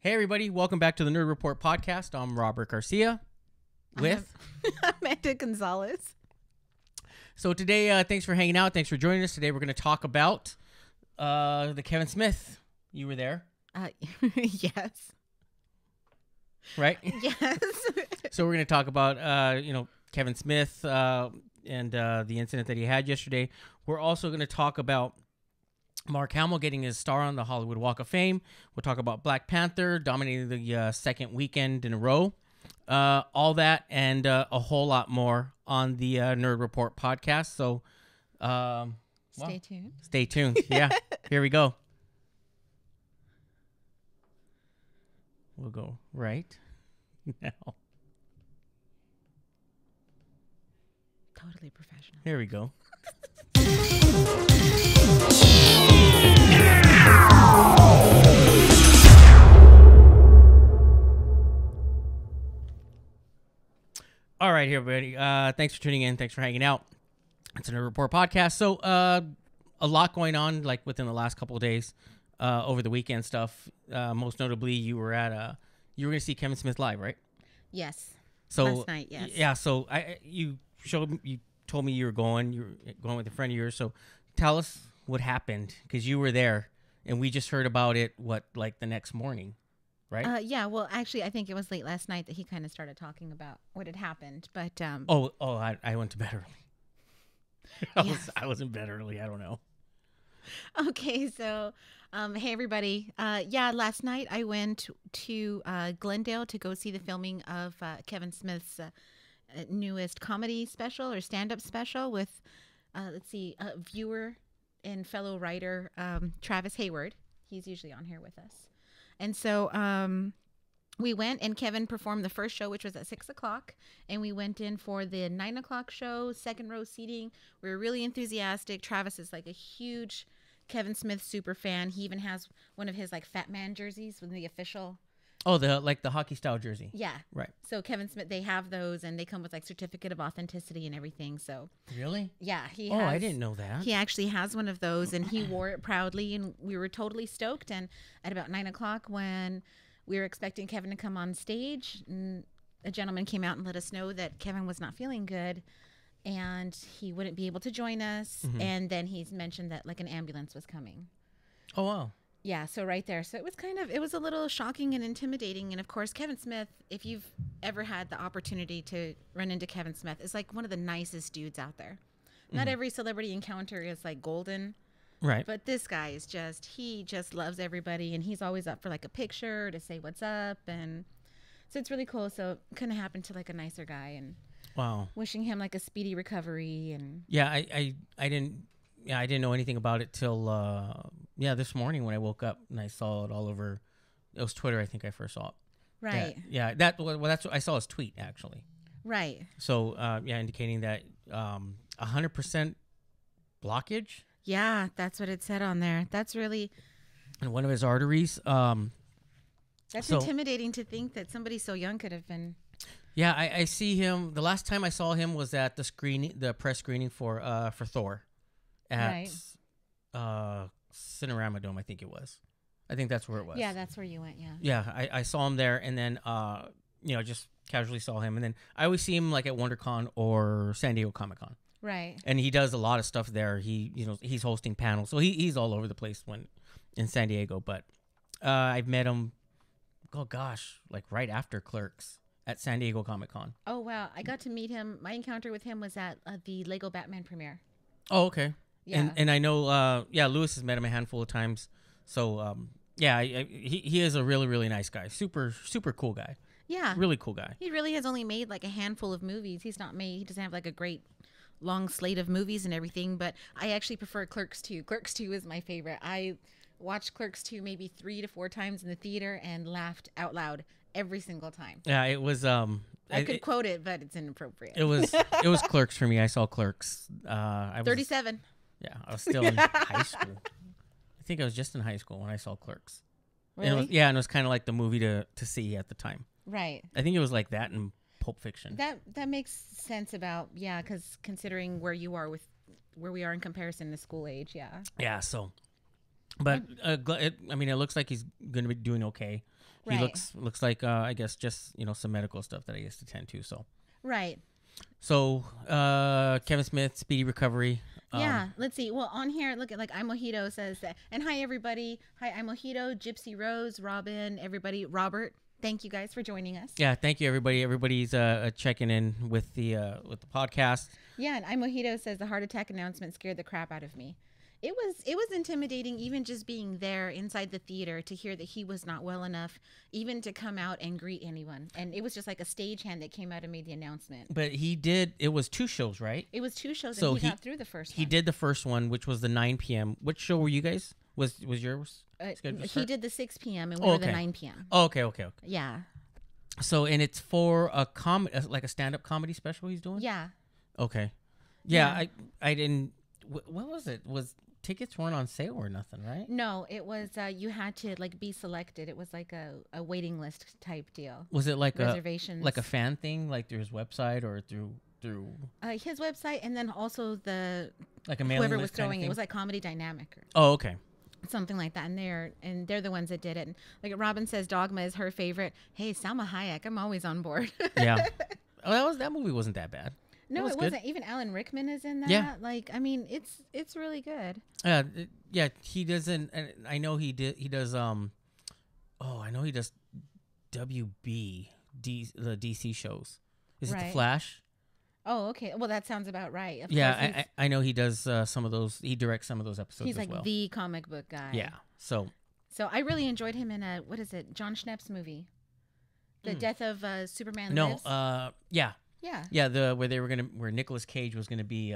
Hey everybody, welcome back to the Nerd Report podcast. I'm Robert Garcia with Amanda Gonzalez. So today, thanks for hanging out. Thanks for joining us. Today we're going to talk about the Kevin Smith. You were there, Yes. right? Yes. So we're going to talk about Kevin Smith and the incident that he had yesterday. We're also going to talk about Mark Hamill getting his star on the Hollywood Walk of Fame. We'll talk about Black Panther dominating the second weekend in a row. All that and a whole lot more on the Nerd Report podcast. So Stay tuned. Stay tuned. Yeah, here we go. We'll go right now. Totally professional. Here we go. All right, everybody. Thanks for tuning in. Thanks for hanging out. It's a Nerd Report podcast. So, a lot going on, like within the last couple of days, over the weekend stuff. Most notably, you were going to see Kevin Smith live, right? Yes. So last night, yes. Yeah. So you told me you were going with a friend of yours. So tell us what happened, because you were there and we just heard about it. The next morning, right? Yeah. Well, actually, I think it was late last night that he kind of started talking about what had happened. But I went to bed early. I was in bed early. I don't know. Okay, so hey everybody. Last night I went to Glendale to go see the filming of Kevin Smith's newest comedy special or stand-up special with viewer and fellow writer Travis Hayward. He's usually on here with us. And so we went, and Kevin performed the first show, which was at 6:00, and we went in for the 9:00 show, second row seating. We were really enthusiastic. Travis is like a huge Kevin Smith super fan. He even has one of his like Fat Man jerseys with the official. Oh, the hockey style jersey. Yeah. Right. So Kevin Smith, they have those, and they come with like certificate of authenticity and everything. So really? yeah, I didn't know that. He actually has one of those, and he wore it proudly, and we were totally stoked. And at about 9:00, when we were expecting Kevin to come on stage, and a gentleman came out and let us know that Kevin was not feeling good and he wouldn't be able to join us. Mm-hmm. And then he's mentioned that like an ambulance was coming. Oh, wow. Yeah, so right there. So it was a little shocking and intimidating. And of course, Kevin Smith, if you've ever had the opportunity to run into Kevin Smith, is like one of the nicest dudes out there. Mm-hmm. Not every celebrity encounter is like golden. Right. But this guy is he just loves everybody, and he's always up for like a picture to say what's up. And so it's really cool. So it couldn't happen to like a nicer guy, and wow. Wishing him like a speedy recovery. And yeah, I didn't know anything about it till this morning when I woke up and I saw it all over. It was Twitter, I think I first saw it. Right. That's what I saw his tweet actually. Right. So indicating that 100% blockage. Yeah, that's what it said on there. That's really... And one of his arteries. That's intimidating to think that somebody so young could have been... Yeah, I see him. The last time I saw him was at the press screening for Thor at Cinerama Dome, I think it was. I think that's where it was. Yeah, that's where you went, yeah. Yeah, I saw him there, and then, just casually saw him. And then I always see him like at WonderCon or San Diego Comic-Con. Right. And he does a lot of stuff there. He's hosting panels. So he's all over the place when in San Diego. But I've met him, like right after Clerks at San Diego Comic-Con. Oh, wow. I got to meet him. My encounter with him was at the Lego Batman premiere. Oh, okay. Yeah. And I know, Lewis has met him a handful of times. So, he is a really, really nice guy. Super, super cool guy. Yeah. Really cool guy. He really has only made like a handful of movies. He doesn't have like a great long slate of movies and everything, but I actually prefer Clerks 2. Clerks 2 is my favorite. I watched Clerks 2 maybe 3 to 4 times in the theater and laughed out loud every single time. Yeah, it was I could quote it, but it's inappropriate. It was Clerks for me. I saw Clerks. I was 37. Yeah, I was still in high school. I think I was just in high school when I saw Clerks. Really? And it was kind of like the movie to see at the time. Right. I think it was like that and Pulp Fiction. That makes sense about, because considering where you are with where we are in comparison to school age, yeah. Yeah, so. But, it looks like he's going to be doing okay. He Right. looks like I guess just some medical stuff that I used to tend to. Right. So Kevin Smith, speedy recovery. Yeah, let's see. Well, on here, look at like iMojito says that. And hi, everybody. Hi, iMojito, Gypsy Rose, Robin, everybody. Robert, thank you guys for joining us. Yeah, thank you, everybody. Everybody's checking in with the podcast. Yeah, and iMojito says the heart attack announcement scared the crap out of me. It was intimidating, even just being there inside the theater to hear that he was not well enough, even to come out and greet anyone. And it was just like a stagehand that came out and made the announcement. But he did. It was 2 shows, right? It was 2 shows, So and he got through the first one. He did the first one, which was the 9 p.m. Which show were you guys? Was yours? He did the 6 p.m. and we were the 9 p.m. Oh, okay. Yeah. So, and it's for a like a stand-up comedy special he's doing? Yeah. Okay. Yeah. I didn't. What was it? Tickets weren't on sale or nothing, right? No, it was you had to like be selected. It was like a waiting list type deal. Was it like reservations, like a fan thing, like through his website or through his website, and then also the like a mailing whoever list was throwing kind it of was like Comedy Dynamic or oh, okay. something like that. And they're the ones that did it. And like Robin says, Dogma is her favorite. Hey, Salma Hayek, I'm always on board. Yeah. Oh, that movie wasn't that bad. No, it wasn't. Even Alan Rickman is in that. Yeah. Like, I mean, it's really good. Yeah. He doesn't. And I know he did. He does. I know he does WB the DC shows. Is it the Flash? Oh, okay. Well, that sounds about right. Of Yeah, I know he does some of those. He directs some of those episodes. He's as like well. the comic book guy. Yeah. So I really enjoyed him in what is it? John Schnepp's movie, The Death of Superman Lives. Yeah. Yeah. Yeah, where Nicolas Cage was gonna be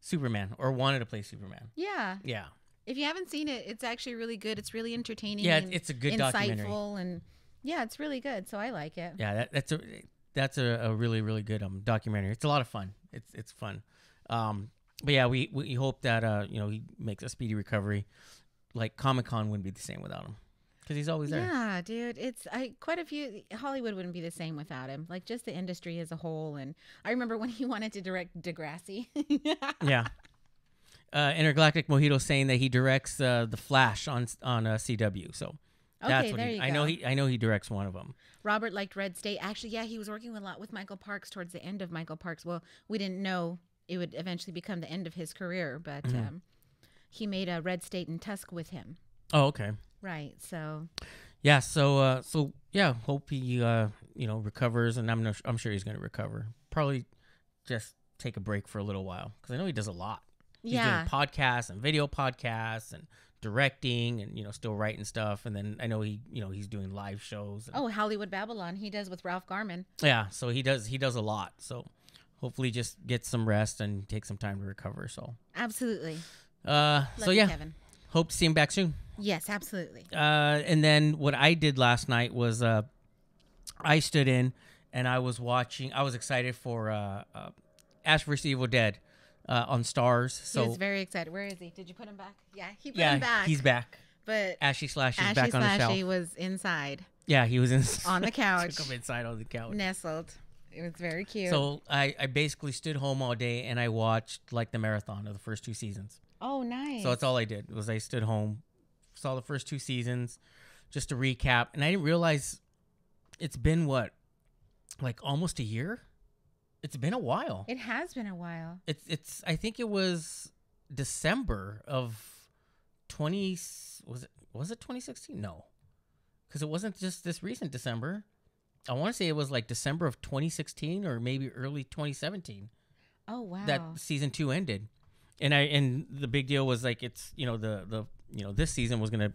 Superman or wanted to play Superman. Yeah. Yeah. If you haven't seen it, it's actually really good. It's really entertaining. Yeah, and it's a good insightful documentary. And yeah, it's really good. So I like it. Yeah, that's a really really good documentary. It's a lot of fun. It's fun. But yeah, we hope that he makes a speedy recovery. Like Comic-Con wouldn't be the same without him. Because he's always there. Yeah, dude. Quite a few. Hollywood wouldn't be the same without him. Like just the industry as a whole. And I remember when he wanted to direct Degrassi. Yeah. Intergalactic Mojito saying that he directs the Flash on CW. So that's what there you go. I know he directs one of them. Robert liked Red State. Actually, yeah, he was working a lot with Michael Parks towards the end of Michael Parks. Well, we didn't know it would eventually become the end of his career, but he made a Red State and Tusk with him. Oh, okay. Right. So. Yeah. So yeah. Hope he recovers, and I'm sure he's going to recover. Probably just take a break for a little while because I know he does a lot. He's doing podcasts and video podcasts and directing and still writing stuff. And then I know he's doing live shows. Hollywood Babylon. He does with Ralph Garman. Yeah. So he does a lot. So hopefully just get some rest and take some time to recover. So absolutely. So yeah. Kevin. Hope to see him back soon. Yes, absolutely. And then what I did last night was I stood in and I was watching. I was excited for Ash vs. Evil Dead on Stars. So he was very excited. Where is he? Did you put him back? Yeah, he put him back. He's back. But Ashy Slashy's back on the shelf. Ashy was inside. Yeah, he was on the couch. Took him inside on the couch. Nestled. It was very cute. So I basically stood home all day and I watched like the marathon of the first 2 seasons. Oh, nice. So that's all I did was I stood home, saw the first 2 seasons, just to recap. And I didn't realize it's been like almost a year. It's been a while. It has been a while. It's I think it was December of 20 was it 2016? No. Cuz it wasn't just this recent December. I want to say it was like December of 2016 or maybe early 2017. Oh, wow. That season 2 ended. And the big deal was like it's this season was going to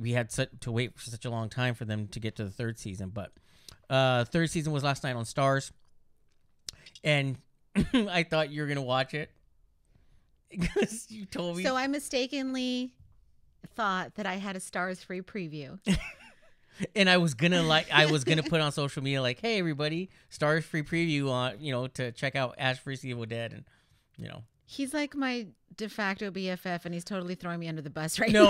we had to wait for such a long time for them to get to the 3rd season, but 3rd season was last night on Stars. And I thought you were going to watch it because you told me. So I mistakenly thought that I had a Stars free preview. And I was going to put on social media like, "Hey everybody, Stars free preview on, to check out Ash vs. Evil Dead." And He's like my de facto BFF, and he's totally throwing me under the bus right now.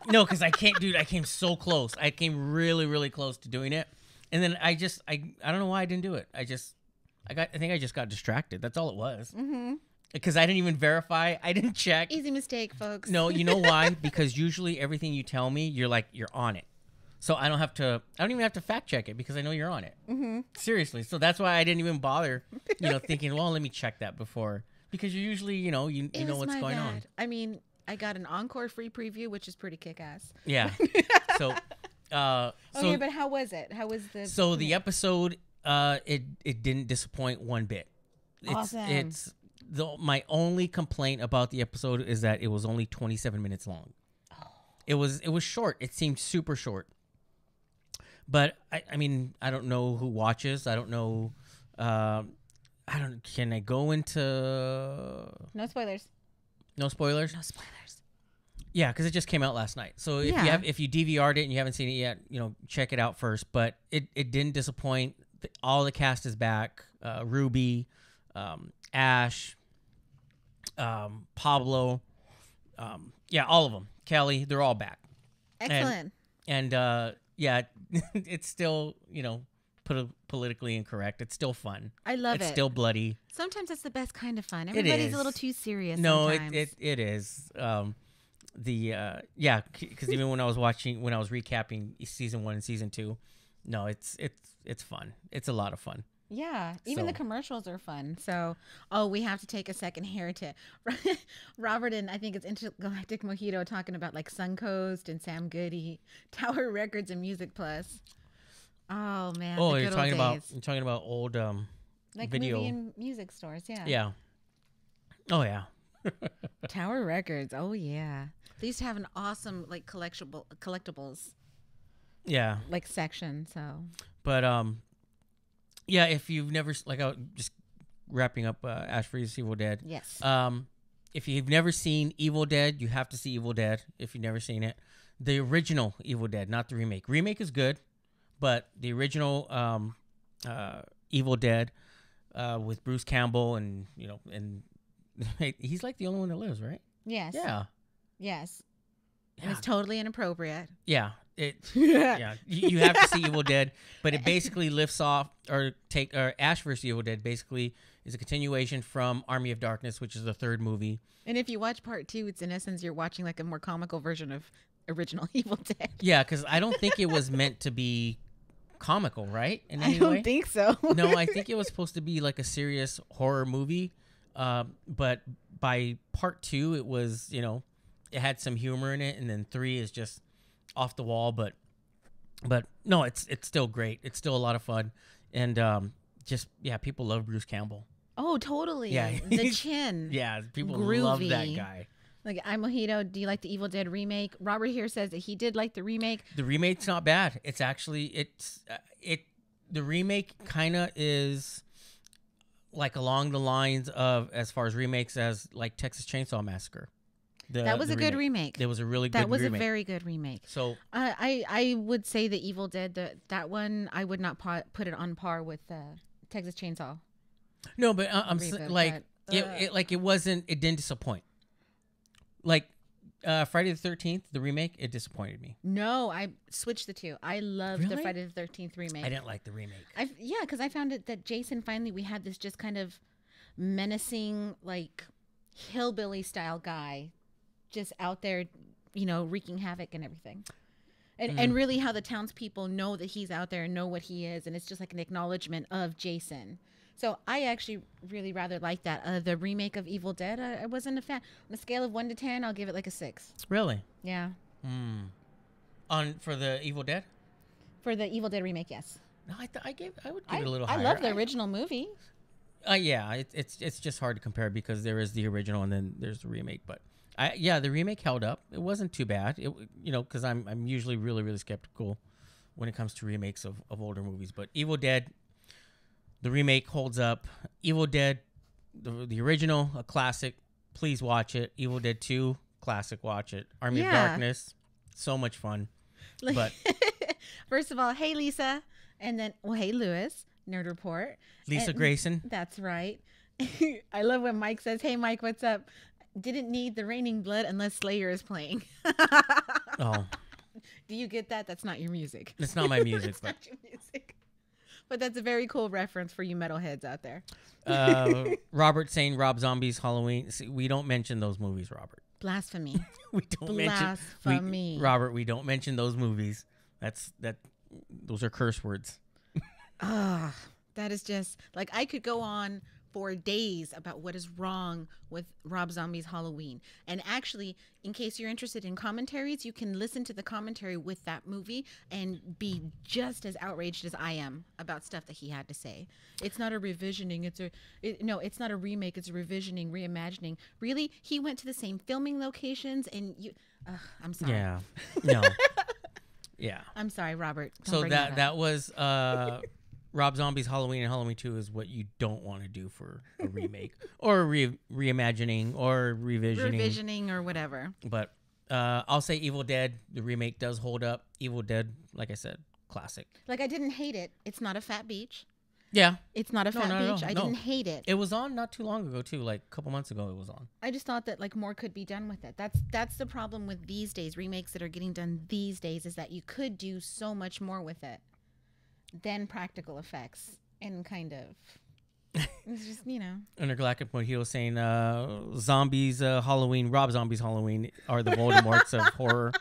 Because I can't, dude. I came so close. I came really, really close to doing it, and then I don't know why I didn't do it. I think I just got distracted. That's all it was. Because I didn't even verify. I didn't check. Easy mistake, folks. No, you know why? Because usually everything you tell me, you're on it. So I don't even have to fact check it because I know you're on it. Mm-hmm. Seriously. So that's why I didn't even bother, thinking, well, let me check that before. Because you're usually, you know what's going on. I mean, I got an encore free preview, which is pretty kick-ass. Yeah. So, okay, but how was it? How was the... So the episode, it didn't disappoint one bit. Awesome. My only complaint about the episode is that it was only 27 minutes long. Oh. It was short. It seemed super short. But I mean, I don't know who watches. I don't know. Can I go into? No spoilers. No spoilers. No spoilers. Yeah, because it just came out last night. So if you DVR'd it and you haven't seen it yet, check it out first. But it didn't disappoint. All the cast is back. Ruby, Ash, Pablo, all of them. Kelly, they're all back. Excellent. And it's still, politically incorrect. It's still fun. I love it. It's still bloody. Sometimes that's the best kind of fun. Everybody's a little too serious. No, sometimes. it is. Because even when I was recapping season 1 and season 2, no, it's fun. It's a lot of fun. Yeah, even the commercials are fun. So, we have to take a second here to Robert and I think it's Intergalactic Mojito talking about like Suncoast and Sam Goody, Tower Records and Music Plus. Oh man! Oh, you're talking about old like video movie and music stores. Yeah. Yeah. Oh yeah. Tower Records. Oh yeah. They used to have an awesome like collectibles. Yeah. Like section. So. But yeah, if you've never just wrapping up Ash vs Evil Dead. Yes. If you've never seen Evil Dead, you have to see Evil Dead. If you've never seen it, the original Evil Dead, not the remake. Remake is good, but the original Evil Dead with Bruce Campbell and he's like the only one that lives, right? Yes. Yeah. Yes. And it's totally inappropriate. Yeah. You have to see Evil Dead, but it basically lifts off or Ash vs. Evil Dead basically is a continuation from Army of Darkness, which is the third movie. And if you watch part 2, it's in essence you're watching like a more comical version of original Evil Dead. Yeah, because I don't think it was meant to be comical, right? I don't think so. No, I think it was supposed to be like a serious horror movie, but by part 2, it was it had some humor in it, and then 3 is just off the wall, but no, it's still great. It's still a lot of fun, and people love Bruce Campbell. Oh, totally. Yeah, the chin. Yeah, people groovy. love that guy. Like, I'm Mojito. Do you like the Evil Dead remake? Robert here says that he did like the remake. The remake's not bad. It's actually the remake kind of is like along the lines of as far as remakes as like Texas Chainsaw Massacre. That was a good remake. It was a really good remake. That was a very good remake. So I would say the Evil Dead, that one, I would not put it on par with Texas Chainsaw. No, but it didn't disappoint. Like Friday the 13th, the remake, it disappointed me. No, I switched the two. I loved the Friday the 13th remake. I didn't like the remake. Because I found it that Jason, finally, we had this just kind of menacing, like, hillbilly style guy just out there, wreaking havoc and everything. And really how the townspeople know that he's out there and know what he is. And it's just like an acknowledgement of Jason. So I actually really rather like that. The remake of Evil Dead, I wasn't a fan. On a scale of 1 to 10, I'll give it like a 6. Really? Yeah. For the Evil Dead? For the Evil Dead remake, yes. No, I would give it a little higher. I love the original movie. Yeah, it's just hard to compare because there is the original and then there's the remake. But the remake held up. It wasn't too bad. Because I'm usually really, really skeptical when it comes to remakes of older movies. But Evil Dead, the remake holds up. Evil Dead, the original, a classic. Please watch it. Evil Dead 2, classic. Watch it. Army of Darkness, so much fun. But first of all, hey Lisa, and then hey Lewis, Nerd Report. Lisa Grayson. That's right. I love when Mike says, "Hey Mike, what's up?" Didn't need the Raining Blood unless Slayer is playing. Oh. Do you get that? That's not your music. It's not my music. It's not your music. But that's a very cool reference for you metalheads out there. Robert saying Rob Zombie's Halloween. See, we don't mention those movies, Robert. Blasphemy. We don't Blasphemy. Robert, we don't mention those movies. Those are curse words. Ah, that is just like I could go on for days about what is wrong with Rob Zombie's Halloween. And actually, in case you're interested in commentaries, you can listen to the commentary with that movie and be just as outraged as I am about stuff that he had to say. It's not a revisioning. It's not a remake. It's a revisioning, reimagining. Really, he went to the same filming locations, and I'm sorry. Yeah. No. Yeah. I'm sorry, Robert. Don't So bring that was Rob Zombie's Halloween and Halloween 2 is what you don't want to do for a remake or a reimagining or revisioning. Revisioning or whatever. But I'll say Evil Dead, the remake does hold up. Evil Dead, like I said, classic. Like, I didn't hate it. It's not a fat beach. Yeah. It's not a fat beach. I didn't hate it. It was on not too long ago, too. Like a couple months ago, it was on. I just thought that, like, more could be done with it. That's the problem with these days. Remakes that are getting done these days is that you could do so much more with it than practical effects. And kind of... It's just, Under Galactic Point, he was saying Zombies Halloween, Rob Zombie's Halloween are the Voldemorts of horror.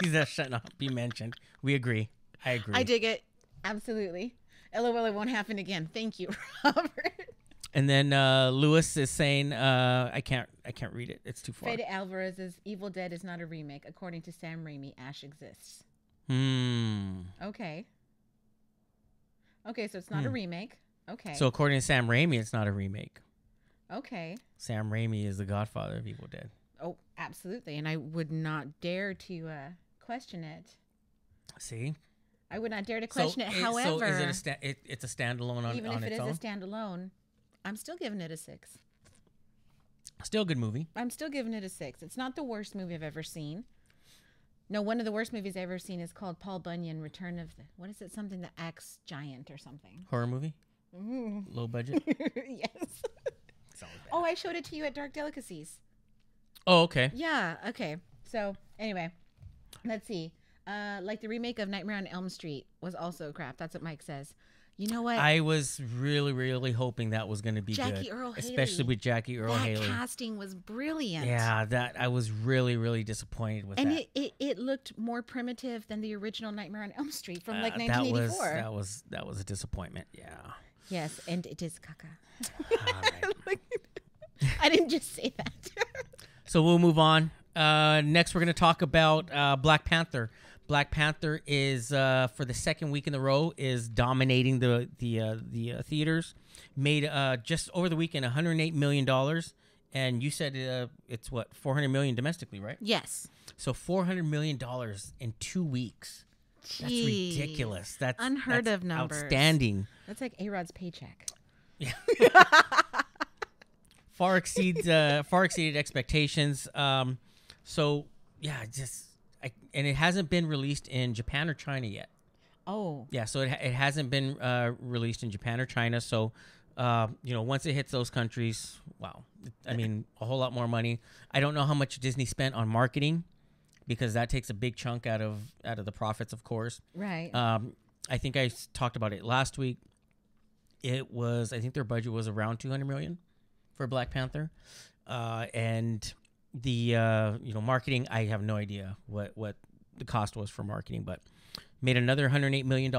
That should not be mentioned. We agree. I agree. I dig it. Absolutely. LOL, it won't happen again. Thank you, Robert. And then Lewis is saying, I can't read it. It's too far. Fede Alvarez's Evil Dead is not a remake. According to Sam Raimi, Ash exists. Okay. Okay, so it's not a remake. Okay. So according to Sam Raimi, it's not a remake. Okay. Sam Raimi is the godfather of Evil Dead. Oh, absolutely. And I would not dare to question it. See? I would not dare to question it. However, so is it it's a standalone on its own? Even if it is a standalone, I'm still giving it a 6. Still a good movie. I'm still giving it a 6. It's not the worst movie I've ever seen. No, one of the worst movies I've ever seen is called Paul Bunyan, Return of the... What is it? Something the Axe Giant or something. Horror movie? Low budget? Yes. Oh, I showed it to you at Dark Delicacies. Oh, okay. Yeah, okay. So, anyway, let's see. Like the remake of Nightmare on Elm Street was also crap. That's what Mike says. You know what? I was really, really hoping that was going to be Jackie good. Earle Haley. Especially with Jackie Earle Haley. That casting was brilliant. Yeah, I was really, really disappointed with that. And it looked more primitive than the original Nightmare on Elm Street from like 1984. That was a disappointment. Yeah. Yes, and it is caca. Right. I didn't just say that. So we'll move on. Next, we're going to talk about Black Panther. Black Panther is for the second week in a row is dominating the theaters. Made just over the weekend $108 million, and you said it's what $400 million domestically, right? Yes. So $400 million in 2 weeks. Jeez. That's ridiculous. That's unheard of numbers. Outstanding. That's like A-Rod's paycheck. Yeah. far exceeded expectations. So yeah, and it hasn't been released in Japan or China yet. Oh. Yeah, so it hasn't been released in Japan or China. So, once it hits those countries, wow. I mean, a whole lot more money. I don't know how much Disney spent on marketing because that takes a big chunk out of the profits, of course. Right. I think I talked about it last week. I think their budget was around $200 million for Black Panther. And the marketing, I have no idea what the cost was for marketing, but made another $108 million.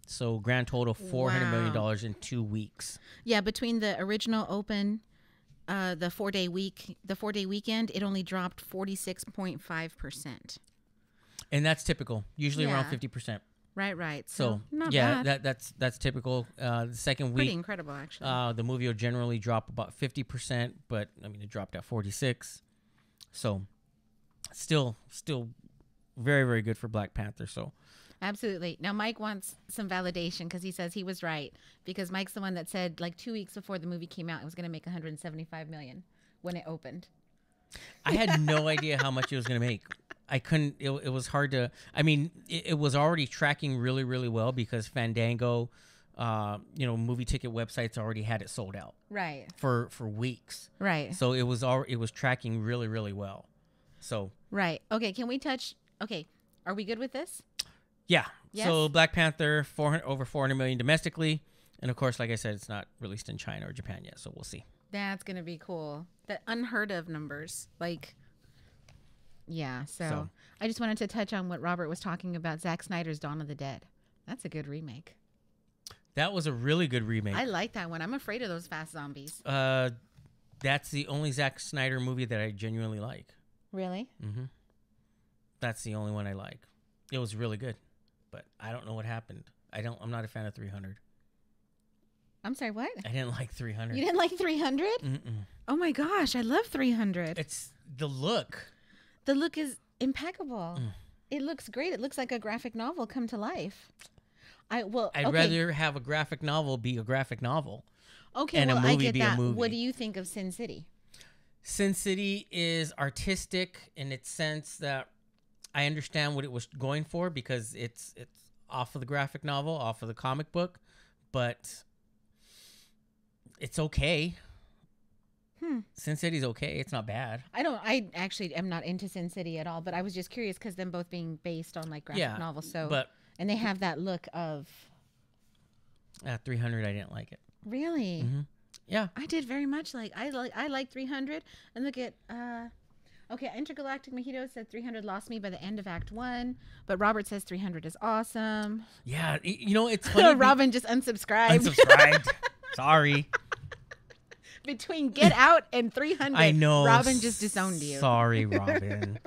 So grand total $400 million in 2 weeks. Yeah, between the original open, the 4-day weekend, it only dropped 46.5%. And that's typical. Usually around 50%. Right. So not bad. that's typical. The second week, pretty incredible actually. The movie will generally drop about 50%, but I mean it dropped at 46%. So still very, very good for Black Panther. So absolutely. Now Mike wants some validation because he says he was right, because Mike's the one that said like 2 weeks before the movie came out it was going to make $175 million when it opened. I had no idea how much it was going to make. I couldn't. It was hard to. I mean, it was already tracking really, really well because Fandango, movie ticket websites already had it sold out. Right. For weeks. Right. So it was tracking really, really well. So. Right. Okay. Can we touch? Okay. Are we good with this? Yeah. Yes? So Black Panther over $400 million domestically, and of course, like I said, it's not released in China or Japan yet. So we'll see. That's gonna be cool. The unheard of numbers, like. Yeah, so I just wanted to touch on what Robert was talking about, Zack Snyder's Dawn of the Dead. That's a good remake. That was a really good remake. I like that one. I'm afraid of those fast zombies. That's the only Zack Snyder movie that I genuinely like. Really? Mm-hmm. That's the only one I like. It was really good, but I don't know what happened. I'm not a fan of 300. I'm sorry, what? I didn't like 300. You didn't like 300? Mm-mm. Oh my gosh, I love 300. It's the look. The look is impeccable. Mm. It looks great. It looks like a graphic novel come to life. I'd rather have a graphic novel be a graphic novel. Okay, and well, a movie I get be that. a movie. What do you think of Sin City? Sin City is artistic in its sense that I understand what it was going for because it's off of the graphic novel, off of the comic book, but it's okay. Sin City's okay. It's not bad. I actually am not into Sin City at all, but I was just curious because them both being based on like graphic novels. So, and they have that look of. 300, I didn't like it. Really? Mm-hmm. Yeah. I did very much like. I like 300. And look at. Okay, Intergalactic Mojito said 300 lost me by the end of Act 1, but Robert says 300 is awesome. Yeah, it's funny. Robin just unsubscribed. Unsubscribed. Sorry. Between Get Out and 300, I know. Robin just disowned you. Sorry, Robin.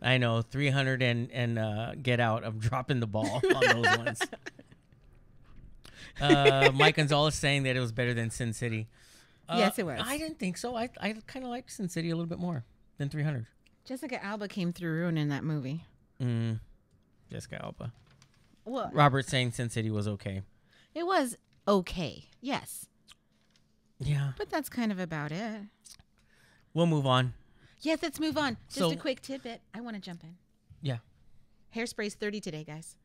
I know 300 and Get Out. I'm dropping the ball on those ones. Mike Gonzalez saying that it was better than Sin City. Yes, it was. I didn't think so. I kind of liked Sin City a little bit more than 300. Jessica Alba came through ruining that movie. Jessica Alba. Well, Robert saying Sin City was okay. It was okay. Yes. Yeah. But that's kind of about it. We'll move on. Yes, let's move on. Just a quick tidbit. I want to jump in. Yeah. Hairspray's 30 today, guys.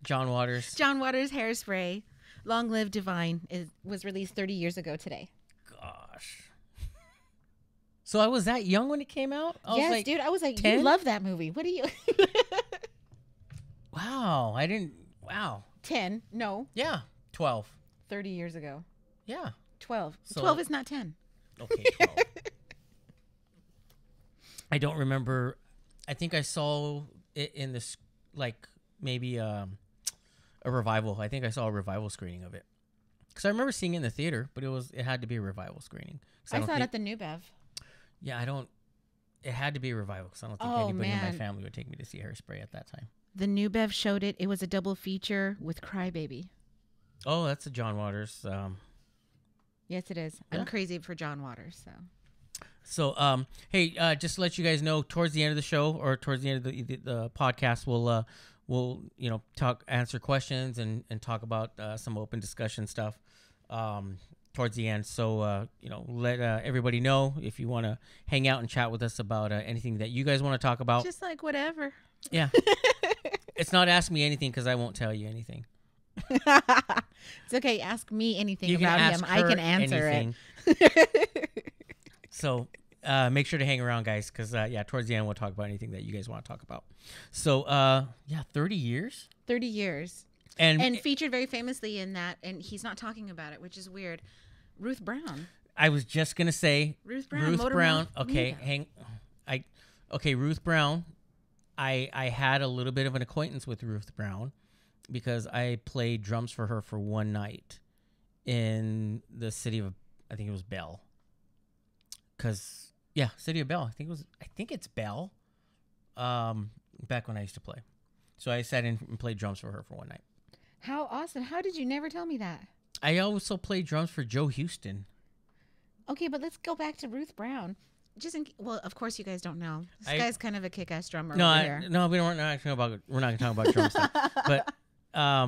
John Waters. John Waters Hairspray, Long Live Divine, was released 30 years ago today. Gosh. So I was that young when it came out? Yes, dude. I was like, 10? You love that movie. What do you... Wow. I didn't... Wow. 10. No. Yeah. 12. 30 years ago. Yeah. 12. So, 12 is not 10. Okay, 12. I don't remember. I think I saw it in this, like, maybe a revival. I think I saw a revival screening of it. Because I remember seeing it in the theater, but it had to be a revival screening. I saw it at the New Bev. Yeah, it had to be a revival because I don't think anybody in my family would take me to see Hairspray at that time. The New Bev showed it. It was a double feature with Crybaby. Oh, that's a John Waters. Yes, it is. Yeah. I'm crazy for John Waters. So, hey, just to let you guys know, towards the end of the show or towards the end of the podcast, we'll answer questions and talk about some open discussion stuff towards the end. So, let everybody know if you want to hang out and chat with us about anything that you guys want to talk about. Just like whatever. Yeah. It's not ask me anything because I won't tell you anything. It's okay. Ask me anything about him. I can answer it. So make sure to hang around, guys, because towards the end we'll talk about anything that you guys want to talk about. So 30 years. 30 years. And featured very famously in that, and he's not talking about it, which is weird. Ruth Brown. I was just gonna say Ruth Brown. Okay, Ruth Brown. I had a little bit of an acquaintance with Ruth Brown because I played drums for her for one night in the city of, I think it was Bell. City of Bell. I think it's Bell. Back when I used to play. So I sat in and played drums for her for one night. How awesome. How did you never tell me that? I also played drums for Joe Houston. Okay, but let's go back to Ruth Brown. Well, of course you guys don't know. This guy's kind of a kick-ass drummer over here. No, we're not going to talk about drum stuff. But I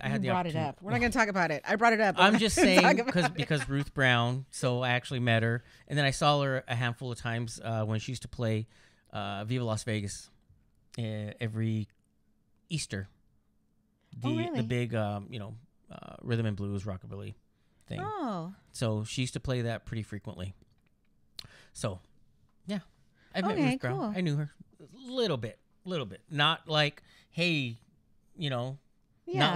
had the brought opportunity. it up. We're not going to talk about it. I brought it up. I'm just saying because Ruth Brown. So I actually met her, and then I saw her a handful of times when she used to play Viva Las Vegas every Easter. The big rhythm and blues rockabilly thing. Oh. So she used to play that pretty frequently. So, yeah, I met Ruth Brown. Cool. I knew her a little bit. Not like, hey, not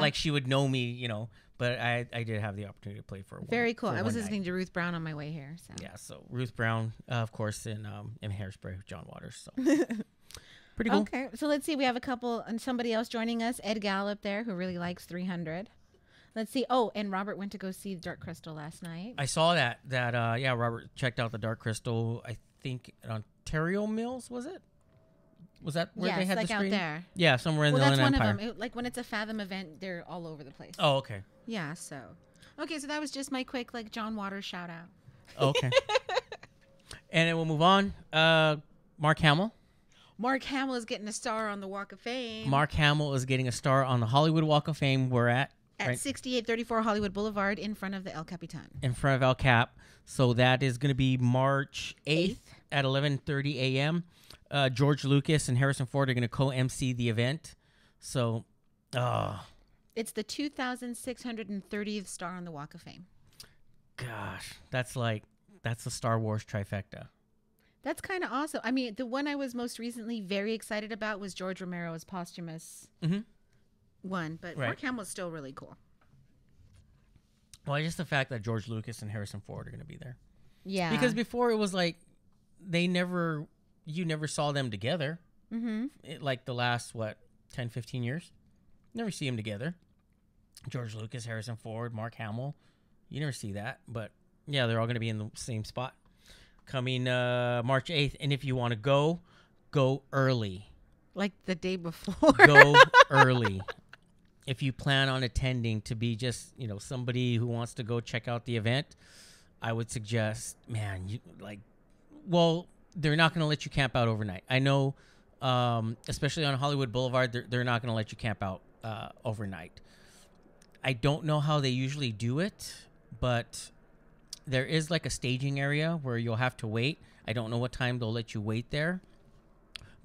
like she would know me, But I did have the opportunity to play for Very cool. for I was one listening night. to Ruth Brown on my way here. So Yeah, so Ruth Brown, of course, in Hairspray with John Waters. So pretty cool. Okay, so let's see. We have a couple and somebody else joining us. Ed Gallup there, who really likes 300. Let's see. Oh, and Robert went to go see Dark Crystal last night. I saw that yeah, Robert checked out the Dark Crystal. I think at Ontario Mills, was it? Was that where they had like the screen? out there. Yeah, somewhere in Well, the that's Inland one Empire. of them. Like when it's a Fathom event, they're all over the place. Oh, okay. Yeah. So, okay. So that was just my quick John Waters shout out. Okay. And then we'll move on. Mark Hamill. Mark Hamill is getting a star on the Walk of Fame. Mark Hamill is getting a star on the Hollywood Walk of Fame. We're at 6834 Hollywood Boulevard in front of the El Capitan. in front of El Cap. So that is going to be March 8th at 11:30 a.m. George Lucas and Harrison Ford are going to co-MC the event. So, it's the 2,630th star on the Walk of Fame. gosh, that's the Star Wars trifecta. That's kind of awesome. I mean, the one I was most recently very excited about was George Romero's posthumous one, but Right. Mark Hamill's still really cool. Well, just the fact that George Lucas and Harrison Ford are going to be there. Yeah. Because before it was like you never saw them together. Like the last 10, 15 years, never see them together. George Lucas, Harrison Ford, Mark Hamill, you never see that. But yeah, they're all going to be in the same spot coming March 8th. And if you want to go early. Like the day before. Go early. If you plan on attending to be just somebody who wants to go check out the event, I would suggest, man, they're not going to let you camp out overnight. I know, especially on Hollywood Boulevard, they're not going to let you camp out overnight. I don't know how they usually do it, but there is like a staging area where you'll have to wait. I don't know what time they'll let you wait there,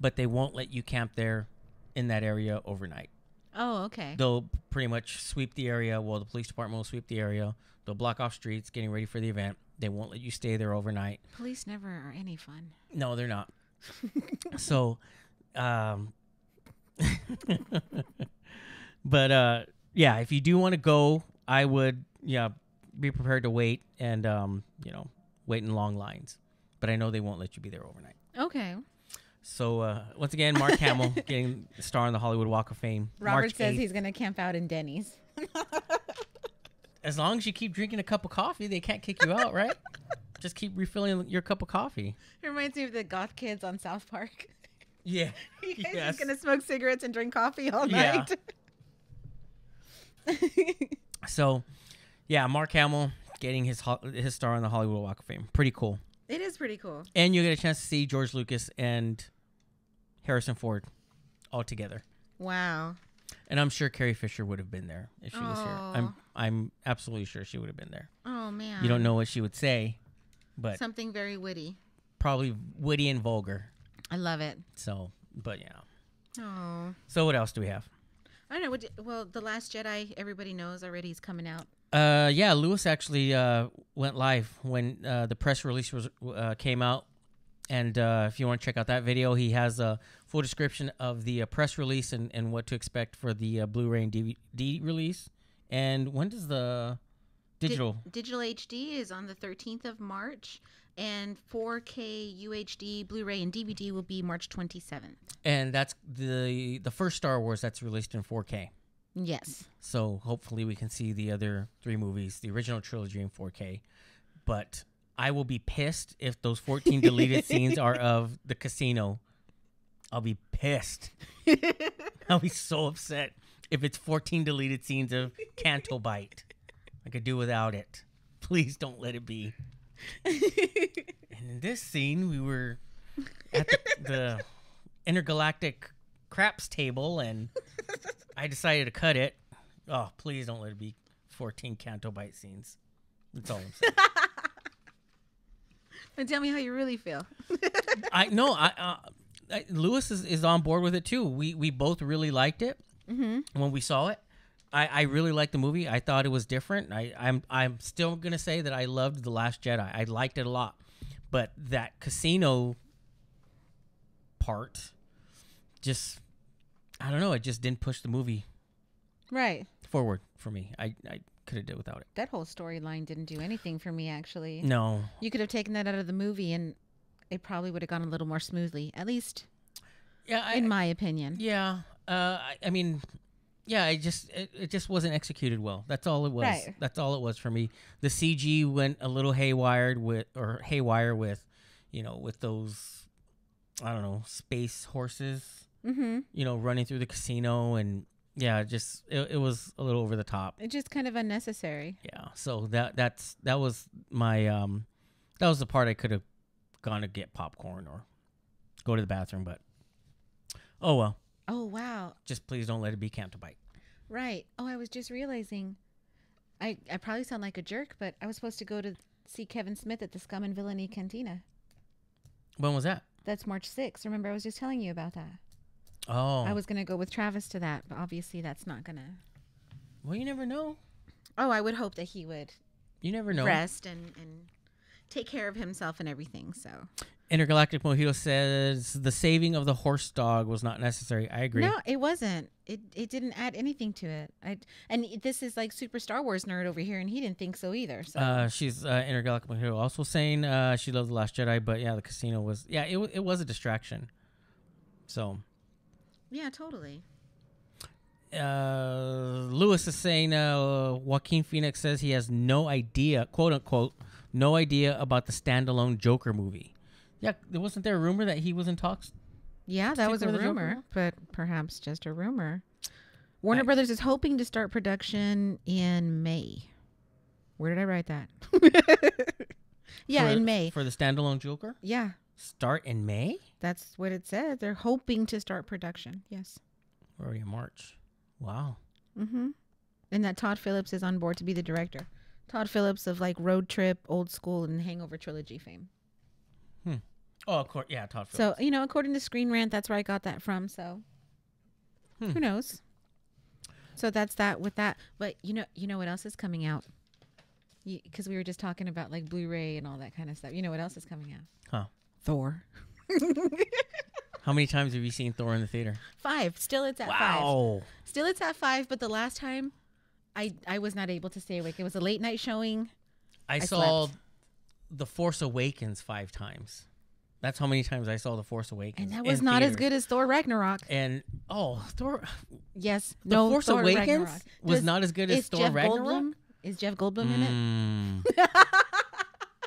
but they won't let you camp there in that area overnight. Oh, okay. They'll pretty much sweep the area. Well, the police department will sweep the area. They'll block off streets getting ready for the event. They won't let you stay there overnight. Police never are any fun. No, they're not. So, but yeah, if you do want to go, I would, be prepared to wait and, wait in long lines. But I know they won't let you be there overnight. Okay. So, once again, Mark Hamill getting a star on the Hollywood Walk of Fame. Robert March says 8th. he's going to camp out in Denny's. As long as you keep drinking a cup of coffee, they can't kick you out, right? Just keep refilling your cup of coffee. It reminds me of the goth kids on South Park. Yeah. You guys Yes. are going to smoke cigarettes and drink coffee all Yeah. night. So, yeah, Mark Hamill getting his star on the Hollywood Walk of Fame. Pretty cool. It is pretty cool. And you get a chance to see George Lucas and Harrison Ford all together. Wow. And I'm sure Carrie Fisher would have been there if she was here. Aw. I'm absolutely sure she would have been there. Oh, man. You don't know what she would say, but Something very witty. probably witty and vulgar. I love it. So, but yeah. Oh. So what else do we have? I don't know. Well, The Last Jedi, everybody knows already, is coming out. Yeah, Lewis actually went live when the press release came out. And if you want to check out that video, he has a full description of the press release and what to expect for the Blu-ray and DVD release. And when does the digital? Digital HD is on the 13th of March, and 4K UHD Blu-ray and DVD will be March 27th. And that's the first Star Wars that's released in 4K. Yes. So hopefully we can see the other three movies, the original trilogy in 4K. But I will be pissed if those 14 deleted scenes are of the casino. I'll be pissed. I'll be so upset if it's 14 deleted scenes of Canto Bite. I could do without it. Please don't let it be. And in this scene, we were at the intergalactic craps table, and I decided to cut it. Oh, please don't let it be 14 Canto Bite scenes. That's all I'm saying. And tell me how you really feel. Lewis is on board with it too. We both really liked it when we saw it. I really liked the movie. I thought it was different. I'm still gonna say that I loved The Last Jedi. I liked it a lot, but that casino part, just I don't know. It just didn't push the movie Right. forward for me. could have did without it. That whole storyline didn't do anything for me, actually. No. You could have taken that out of the movie, and it probably would have gone a little more smoothly, at least in my opinion. Yeah. I mean, yeah, it just wasn't executed well. That's all it was. Right. That's all it was for me. The CG went a little haywire with, with those, I don't know, space horses, running through the casino, and yeah, it was a little over the top. It's just kind of unnecessary. Yeah. So that was my that was the part I could have gone to get popcorn or go to the bathroom, but oh well. Oh, wow. Just please don't let it be Cantobite. Right. Oh, I was just realizing, I probably sound like a jerk, but I was supposed to go to see Kevin Smith at the Scum and Villainy Cantina. When was that? That's March 6th. Remember, I was just telling you about that. Oh. I was going to go with Travis to that, but obviously that's not going to. Well, you never know. Oh, I would hope that he would. You never know. Rest and take care of himself and everything, so. Intergalactic Mojito says the saving of the horse dog was not necessary. I agree. No, it wasn't. It didn't add anything to it. And this is like super Star Wars nerd over here, and he didn't think so either. So she's Intergalactic Mojito also saying she loves The Last Jedi, but yeah, the casino was it was a distraction. So. Yeah, totally. Lewis is saying Joaquin Phoenix says he has no idea, quote unquote, no idea about the standalone Joker movie. Yeah, wasn't there a rumor that he was in talks? Yeah, that was a rumor, but perhaps just a rumor. Warner Brothers is hoping to start production in May. Where did I write that? In May. For the standalone Joker? Yeah. Start in May? That's what it said. They're hoping to start production. Yes. We're already in March. Wow. Mm-hmm. And that Todd Phillips is on board to be the director. Todd Phillips of like Road Trip, Old School, and Hangover trilogy fame. Oh, of course. Yeah, Todd Phillips. So, according to Screen Rant, that's where I got that from. So, who knows? So that's that with that. But you know what else is coming out? Because we were just talking about like Blu-ray and all that kind of stuff. You know what else is coming out? Huh? Thor. How many times have you seen Thor in the theater? 5. Still it's at 5. Wow. Still it's at 5, but the last time I was not able to stay awake. It was a late night showing. I saw The Force Awakens 5 times. That's how many times I saw The Force Awakens. And that was not as good as Thor Ragnarok. And Thor. Yes. The Force Thor Awakens Ragnarok was not as good as Thor Ragnarok. Is Jeff Goldblum in it?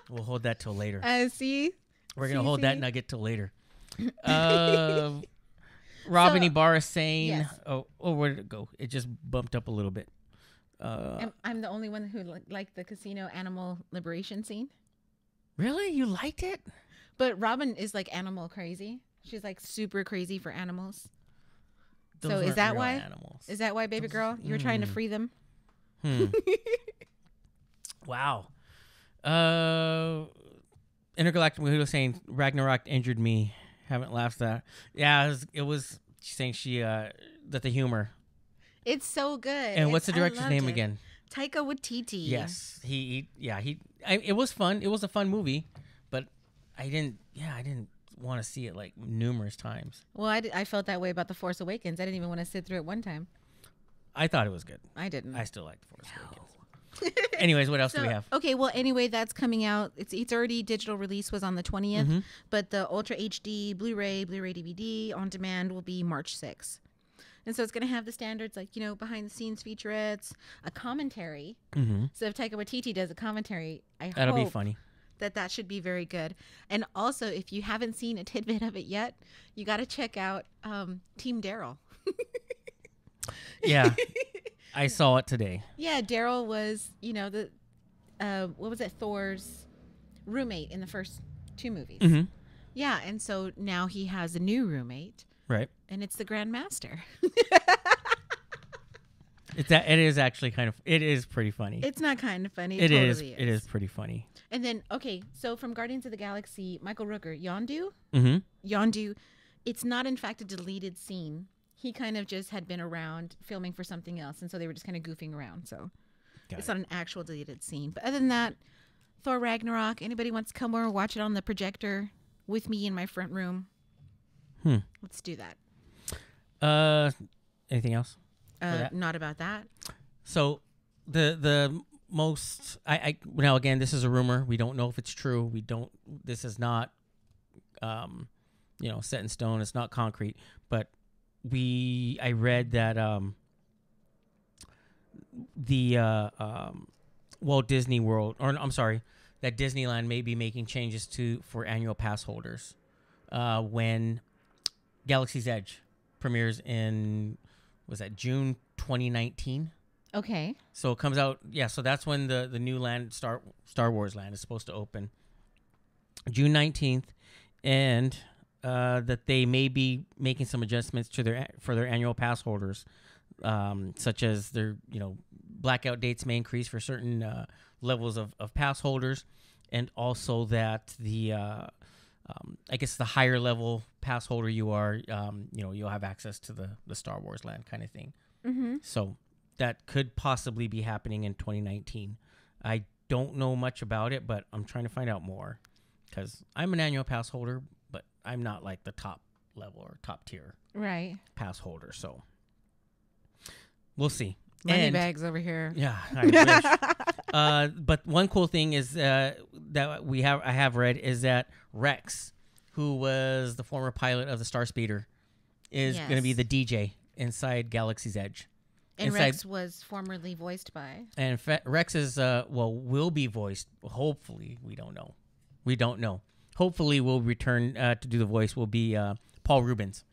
We'll hold that till later. See? We're going to hold that nugget till later. Robin Ibarra saying, yes. oh, where did it go? It just bumped up a little bit. I'm the only one who liked the casino animal liberation scene. Really? You liked it? But Robin is like animal crazy. She's like super crazy for animals. So is that why? Animals. Is that why, baby girl, you were trying to free them? Wow. Intergalactic Mojito saying Ragnarok injured me. Haven't laughed at that. Yeah, it was she's saying that the humor. It's so good. And what's the director's name again? Taika Waititi. Yes. It was fun. It was a fun movie, but I didn't want to see it like numerous times. Well, I felt that way about The Force Awakens. I didn't even want to sit through it one time. I thought it was good. I didn't. I still like The Force Awakens. Anyways, what else do we have? Okay, well, anyway, that's coming out. It's already digital release was on the 20th, but the Ultra HD Blu-ray DVD on demand will be March 6th. And so it's going to have the standards like, behind the scenes featurettes, a commentary. So if Taika Waititi does a commentary, That'll be funny. That should be very good. And also, if you haven't seen a tidbit of it yet, you got to check out Team Daryl. Yeah. I saw it today. Yeah, Daryl was, the what was it? Thor's roommate in the first 2 movies. Yeah, and so now he has a new roommate. Right. And it's the Grand Master. It is actually it is pretty funny. It's not kind of funny. It totally is. It is pretty funny. And then, okay, so from Guardians of the Galaxy, Michael Rooker, Yondu. Yondu, it's not in fact a deleted scene. He kind of just had been around filming for something else, and so they were just kind of goofing around. So it's not an actual deleted scene. But other than that, Thor Ragnarok, anybody wants to come over and watch it on the projector with me in my front room? Let's do that. Anything else? Not about that. So the most I now again, this is a rumor. We don't know if it's true. This is not set in stone. It's not concrete, but I read that the Walt Disney World, or I'm sorry, that Disneyland may be making changes for annual pass holders when Galaxy's Edge premieres in, was that June 2019? Okay. So it comes out, so that's when the new land, Star Wars land, is supposed to open June 19th, and that they may be making some adjustments for their annual pass holders, such as their blackout dates may increase for certain levels of pass holders, and also that the I guess the higher level pass holder you are, you'll have access to the Star Wars land kind of thing. Mm-hmm. So that could possibly be happening in 2019. I don't know much about it, but I'm trying to find out more because I'm an annual pass holder, but I'm not like the top level or top tier pass holder. So we'll see. Money bags over here. Yeah, I wish. But one cool thing is that I have read is that Rex, who was the former pilot of the Starspeeder, is going to be the DJ inside Galaxy's Edge. And Rex was formerly voiced by. And Rex is will be voiced. Hopefully, we don't know. Hopefully, will return to do the voice. Will be Paul Rubens,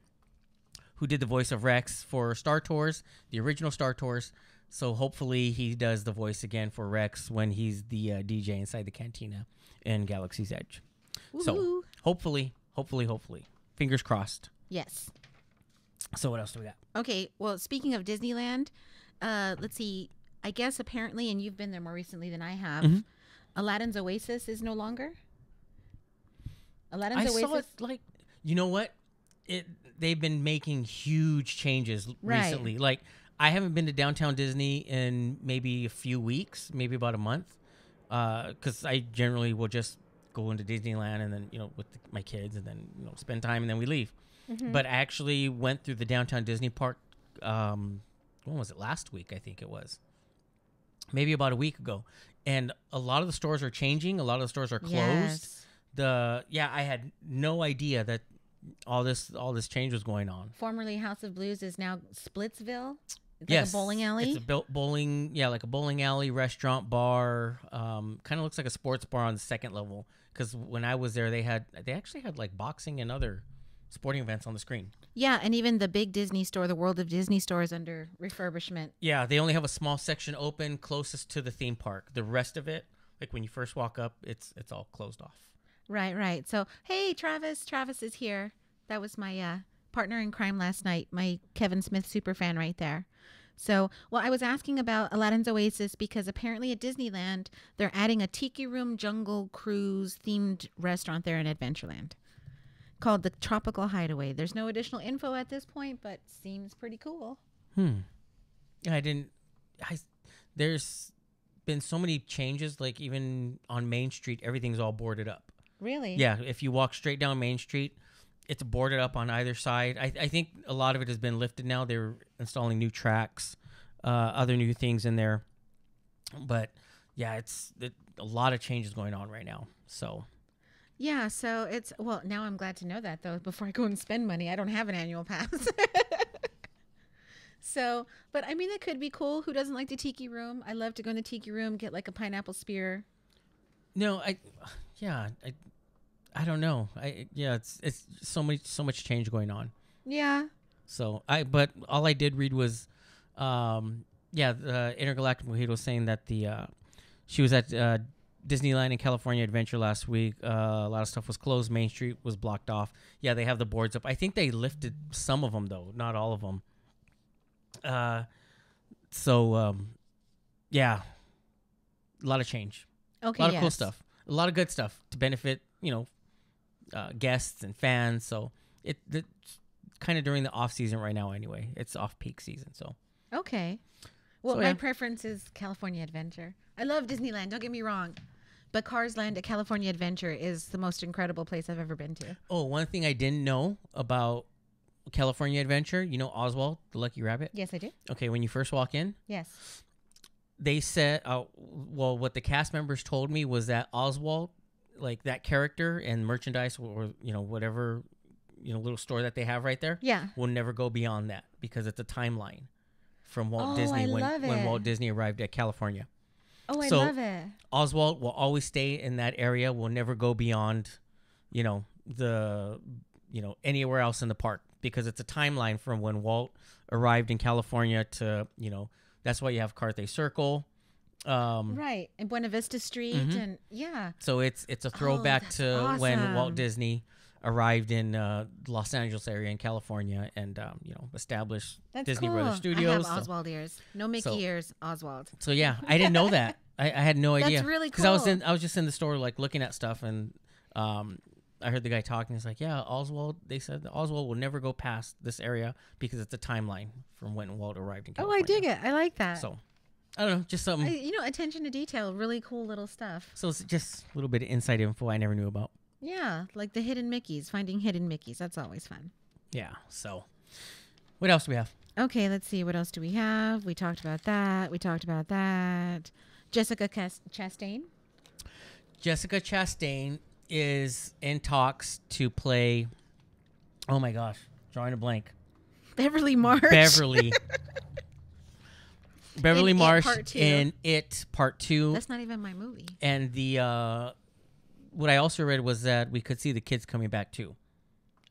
who did the voice of Rex for Star Tours, the original Star Tours. So hopefully he does the voice again for Rex when he's the DJ inside the cantina in Galaxy's Edge. Ooh. So hopefully, fingers crossed. Yes. So what else do we got? Okay, well, speaking of Disneyland, let's see. I guess apparently, and you've been there more recently than I have, Aladdin's Oasis is no longer? Oasis? Saw it, you know what? They've been making huge changes recently. Like, I haven't been to downtown Disney in maybe a few weeks, maybe about a month, because I generally will just go into Disneyland and then, with my kids and then, spend time and then we leave. Mm-hmm. But I actually went through the downtown Disney park, when was it? Last week, I think it was. Maybe about a week ago. And a lot of the stores are changing. A lot of the stores are closed. Yes. I had no idea that all this change was going on. Formerly House of Blues is now Splitsville. It's like a bowling alley. It's a bowling, like a bowling alley, restaurant, bar. Kind of looks like a sports bar on the second level. Because when I was there, they actually had like boxing and other sporting events on the screen. Yeah, and even the big Disney store, the World of Disney store, is under refurbishment. Yeah, they only have a small section open closest to the theme park. The rest of it, like when you first walk up, it's all closed off. Right. So, hey, Travis. Travis is here. That was my partner in crime last night, my Kevin Smith super fan right there. So, well, I was asking about Aladdin's Oasis because apparently at Disneyland, they're adding a Tiki Room Jungle Cruise themed restaurant there in Adventureland called the Tropical Hideaway. There's no additional info at this point, but seems pretty cool. There's been so many changes, like even on Main Street, everything's all boarded up. Really? Yeah, if you walk straight down Main Street, it's boarded up on either side. I think a lot of it has been lifted now. They're installing new tracks, other new things in there. But yeah, it's a lot of changes going on right now. So yeah, so now I'm glad to know that though. Before I go and spend money, I don't have an annual pass. So, but I mean, that could be cool. Who doesn't like the Tiki Room? I love to go in the Tiki Room, get like a pineapple spear. No, I don't know. It's so much change going on. Yeah. So but all I did read was, the Intergalactic Mojito was saying that she was at Disneyland and California Adventure last week. A lot of stuff was closed. Main Street was blocked off. Yeah, they have the boards up. I think they lifted some of them though, not all of them. A lot of change. Okay. A lot of cool stuff. A lot of good stuff to benefit, guests and fans. So it's kind of during the off season right now. Anyway, it's off peak season. So okay. Well, my preference is California Adventure. I love Disneyland. Don't get me wrong, but Cars Land at California Adventure is the most incredible place I've ever been to. Oh, one thing I didn't know about California Adventure, Oswald the Lucky Rabbit? Yes, I do. Okay, when you first walk in, yes, they said, well, what the cast members told me was that Oswald, like that character and merchandise or whatever little store that they have right there, will never go beyond that because it's a timeline from Walt Disney when Walt Disney arrived at California. Oh, I love it. Oswald will always stay in that area. Will never go beyond, anywhere else in the park because it's a timeline from when Walt arrived in California to, that's why you have Carthay Circle. Right. And Buena Vista Street. And So it's a throwback to when Walt Disney arrived in Los Angeles area in California and, established Disney Brothers Studios. I have Oswald ears. No Mickey ears, Oswald. So yeah, I didn't know that. I had no idea. That's really cool. Because I was just in the store like looking at stuff and I heard the guy talking. He's like, yeah, Oswald. They said that Oswald will never go past this area because it's a timeline from when Walt arrived in California. Oh, I dig it. I like that. So, I don't know, just something. Attention to detail. Really cool little stuff. So it's just a little bit of inside info I never knew about. Yeah, like the hidden Mickeys. Finding hidden Mickeys. That's always fun. Yeah. So, what else do we have? Okay, let's see. What else do we have? We talked about that. Jessica Chastain. Jessica Chastain is in talks to play. Oh my gosh, drawing a blank. Beverly Marsh. Beverly Marsh in It Part 2. That's not even my movie. And the what I also read was that we could see the kids coming back too.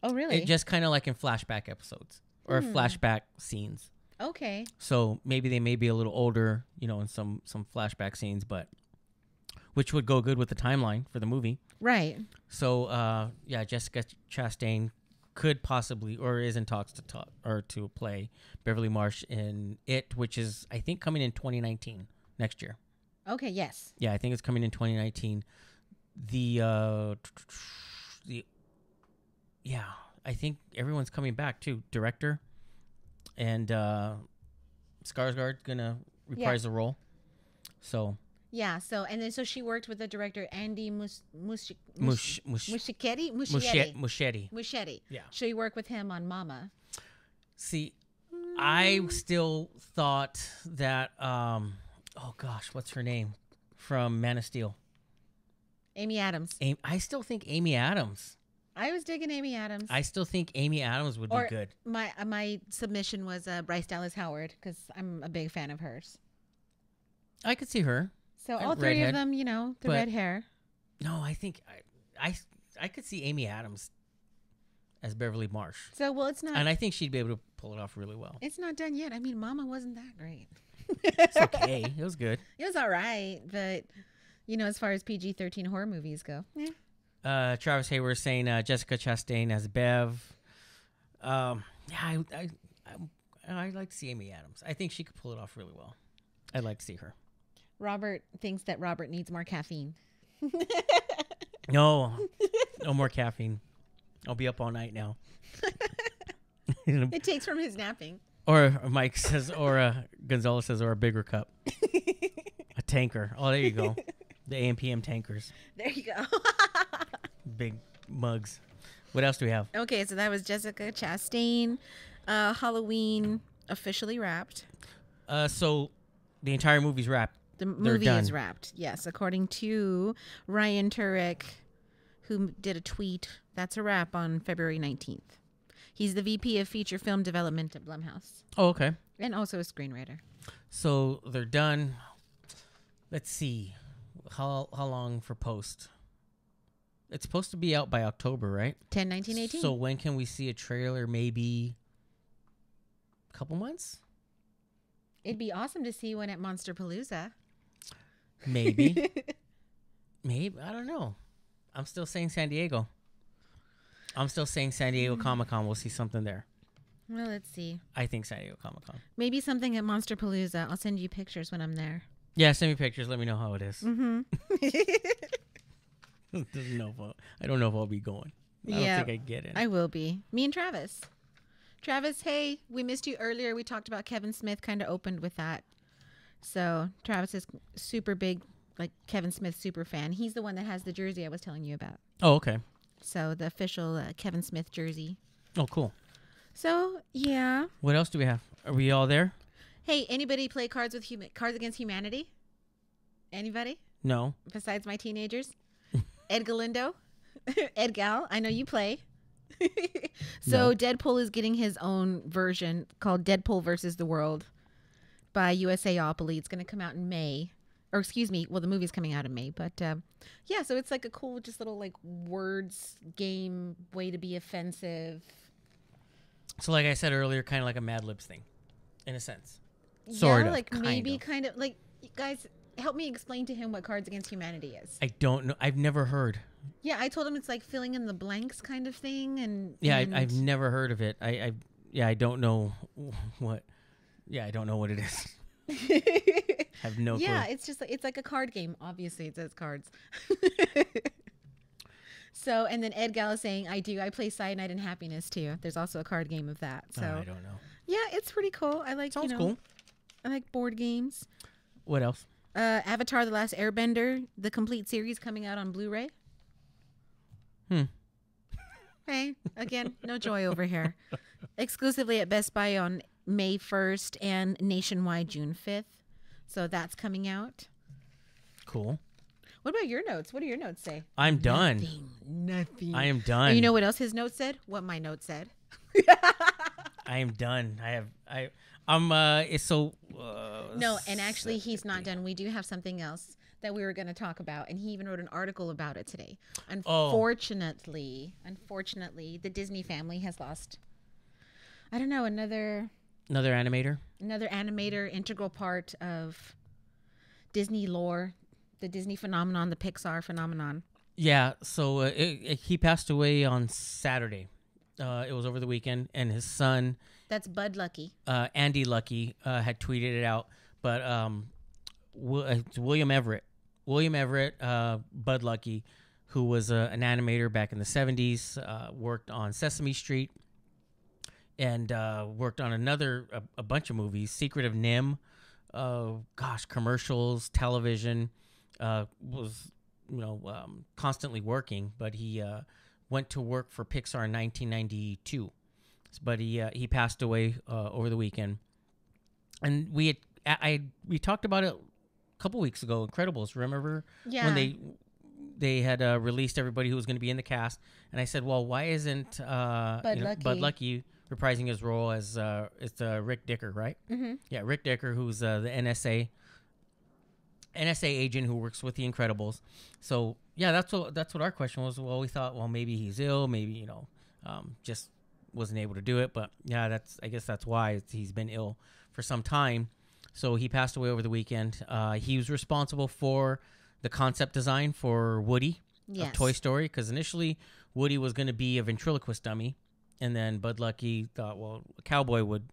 Oh, really? It just kind of like in flashback episodes or flashback scenes. Okay. So maybe they may be a little older, in some flashback scenes, but which would go good with the timeline for the movie. Right. So Jessica Chastain could possibly or is in talks to play Beverly Marsh in It, which is I think coming in 2019 next year. Okay. Yes. Yeah, I think it's coming in 2019. I think everyone's coming back too. Director and Skarsgård's gonna reprise the role. So. Yeah. So she worked with the director Andy Muschietti. Yeah. She worked with him on Mama. See, I still thought that oh gosh, what's her name from Man of Steel? Amy Adams. I still think Amy Adams. I was digging Amy Adams. I still think Amy Adams would be good. My submission was Bryce Dallas Howard because I'm a big fan of hers. I could see her. So all three of them, the red hair. No, I think I could see Amy Adams as Beverly Marsh. So it's not, and I think she'd be able to pull it off really well. It's not done yet. I mean, Mama wasn't that great. It's okay. It was good. It was all right, but as far as PG-13 horror movies go, Travis Hayward saying Jessica Chastain as Bev. I'd like to see Amy Adams. I think she could pull it off really well. I'd like to see her. Robert thinks that Robert needs more caffeine. No more caffeine. I'll be up all night now. It takes from his napping. Or Mike says, or Gonzalez says, or a bigger cup. A tanker. Oh, there you go. The AM/PM tankers. There you go. Big mugs. What else do we have? Okay, so that was Jessica Chastain. Halloween officially wrapped. So the entire movie's wrapped. The movie is wrapped, yes. According to Ryan Turek, who did a tweet, that's a wrap on February 19th. He's the VP of Feature Film Development at Blumhouse. Oh, okay. And also a screenwriter. So they're done. Let's see. How long for post? It's supposed to be out by October, right? 10/19/18. So when can we see a trailer? Maybe a couple months? It'd be awesome to see one at Monsterpalooza. Maybe. I don't know. I'm still saying San Diego. I'm still saying San Diego Comic-Con. We'll see something there. Well, let's see. I think San Diego Comic-Con. Maybe something at Monsterpalooza. I'll send you pictures when I'm there. Yeah, send me pictures. Let me know how it is. Mm-hmm. I don't know if I'll be going. I don't think I get it. I will be. Me and Travis. Travis, hey, we missed you earlier. We talked about Kevin Smith, kind of opened with that. So Travis is super big, like Kevin Smith super fan. He's the one that has the jersey I was telling you about. Oh, okay. So the official Kevin Smith jersey. Oh, cool. So, yeah. What else do we have? Are we all there? Hey, anybody play Cards Against Humanity? Anybody No. besides my teenagers? Ed Galindo, Ed Gal. I know you play. So No. Deadpool is getting his own version called Deadpool versus the World by USAopoly. It's going to come out in May. Or excuse me, well, the movie's coming out in May. But yeah, so it's like a cool, just little like words game, way to be offensive. So like I said earlier, kind of like a Mad Libs thing, in a sense. Sort of. Like maybe kind of like, guys, help me explain to him what Cards Against Humanity is. I don't know. I've never heard. Yeah, I told him it's like filling in the blanks kind of thing. And Yeah, and I've never heard of it. I don't know what. Yeah, I don't know what it is. I have no clue. Yeah, it's just it's like a card game. Obviously, it says cards. So, and then Ed Gal is saying, I play Cyanide and Happiness too. There's also a card game of that. So I don't know. yeah, it's pretty cool. I like Sounds cool. I like board games. What else? Avatar: The Last Airbender, the complete series coming out on Blu-ray. Hey, again, no joy over here. Exclusively at Best Buy on May 1st and nationwide June 5th. So that's coming out. Cool. What about your notes? What do your notes say? I'm done. Nothing. I am done. And you know what else his notes said? What my notes said. I am done. It's so. No, and actually he's not done. We do have something else that we were going to talk about, and he even wrote an article about it today. Unfortunately, the Disney family has lost, I don't know, another animator, integral part of Disney lore, the Disney phenomenon, the Pixar phenomenon. Yeah, so he passed away on Saturday. It was over the weekend, and his son, that's Bud Lucky, Andy Lucky, had tweeted it out. But it's William Everett, Bud Lucky, who was an animator back in the 70s, worked on Sesame Street, and worked on a bunch of movies, Secret of Nim, commercials, television, was constantly working. But he went to work for Pixar in 1992, but he passed away over the weekend. And we talked about it a couple weeks ago. Incredibles, remember? Yeah. When they had released everybody who was going to be in the cast, and I said, well, why isn't Bud Lucky reprising his role as it's Rick Dicker, right? Mm-hmm. Yeah, Rick Dicker, who's the NSA agent who works with the Incredibles. So yeah, that's what our question was. Well, we thought, well, maybe he's ill, maybe just wasn't able to do it. But yeah, I guess that's why he's been ill for some time. So he passed away over the weekend. He was responsible for the concept design for Woody of Toy Story, because initially Woody was going to be a ventriloquist dummy, and then Bud Lucky thought, well, a cowboy would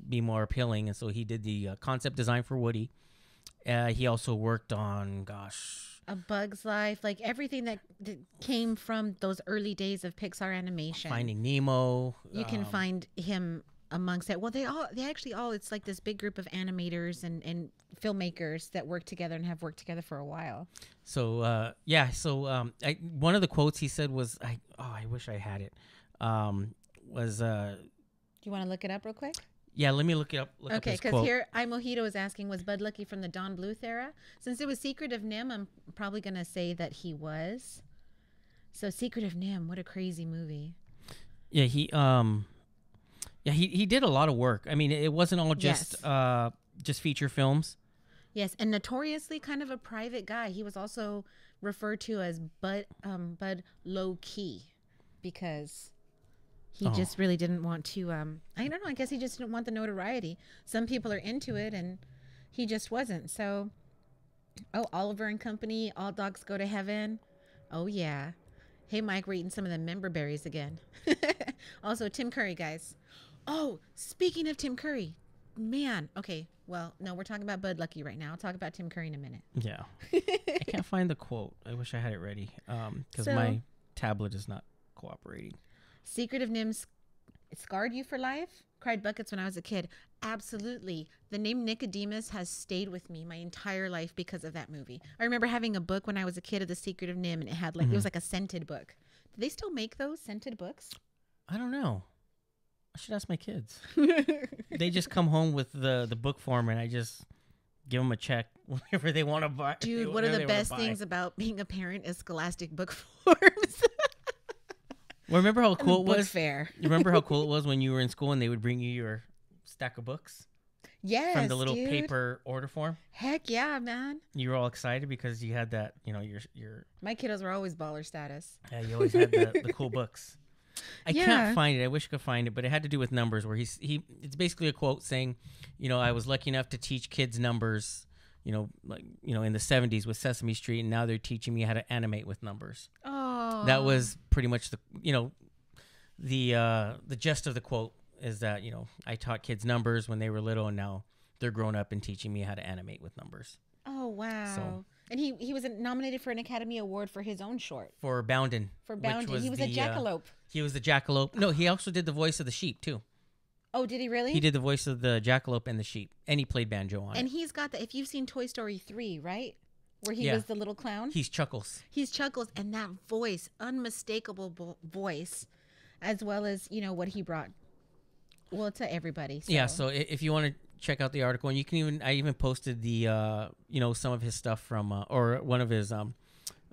be more appealing, and so he did the concept design for Woody. He also worked on, A Bug's Life, like everything that came from those early days of Pixar animation. Finding Nemo. You can find him amongst that. Well, they actually all, it's like this big group of animators and filmmakers that work together and have worked together for a while. So, one of the quotes he said was, I wish I had it, was... Do you want to look it up real quick? Yeah, let me look it up. Okay, because here, Mojito is asking, was Bud Lucky from the Don Bluth era? Since it was Secret of Nim, I'm probably going to say that he was. So Secret of Nim, what a crazy movie. Yeah, he did a lot of work. I mean, it wasn't all just feature films. Yes, and notoriously kind of a private guy. He was also referred to as Bud Low Key, because he just really didn't want to, I don't know, I guess he just didn't want the notoriety. Some people are into it, and he just wasn't. So, Oliver and Company, All Dogs Go to Heaven. Oh, yeah. Hey, Mike, we're eating some of the member berries again. Also, Tim Curry, guys. Oh, speaking of Tim Curry, man. Okay, well, no, we're talking about Bud Lucky right now. I'll talk about Tim Curry in a minute. Yeah. I can't find the quote. I wish I had it ready, because my tablet is not cooperating. Secret of Nim scarred you for life? Cried buckets when I was a kid. Absolutely. The name Nicodemus has stayed with me my entire life because of that movie. I remember having a book when I was a kid of The Secret of Nim, and it had it was like a scented book. Do they still make those scented books? I don't know. I should ask my kids. They just come home with the book form, and I just give them a check whenever they want to buy. Dude, one of the best things about being a parent is Scholastic book forms. Well, remember how cool it book was? fair. You remember how cool it was when you were in school and they would bring you your stack of books? Yes, from the little dude. paper order form. Heck yeah, man. You were all excited because you had that, your My kiddos were always baller status. yeah, you always had the cool books. I can't find it. I wish I could find it, but it had to do with numbers where it's basically a quote saying, I was lucky enough to teach kids numbers, in the 70s with Sesame Street, and now they're teaching me how to animate with numbers. Oh. That was pretty much the gist of the quote. Is that, I taught kids numbers when they were little, and now they're grown up and teaching me how to animate with numbers. Oh, wow. So, and he was nominated for an Academy Award for his own short. For Boundin'. For Boundin'. He was a jackalope. He was the jackalope. No, he also did the voice of the sheep, too. Oh, did he really? He did the voice of the jackalope and the sheep, and he played banjo on it. And he's got if you've seen Toy Story 3, right? Where he was the little clown? He's Chuckles. He's Chuckles, and that voice, unmistakable voice, as well as, what he brought. Well, to everybody. So. Yeah, so if you want to check out the article, and I even posted the, some of his stuff from, or one of his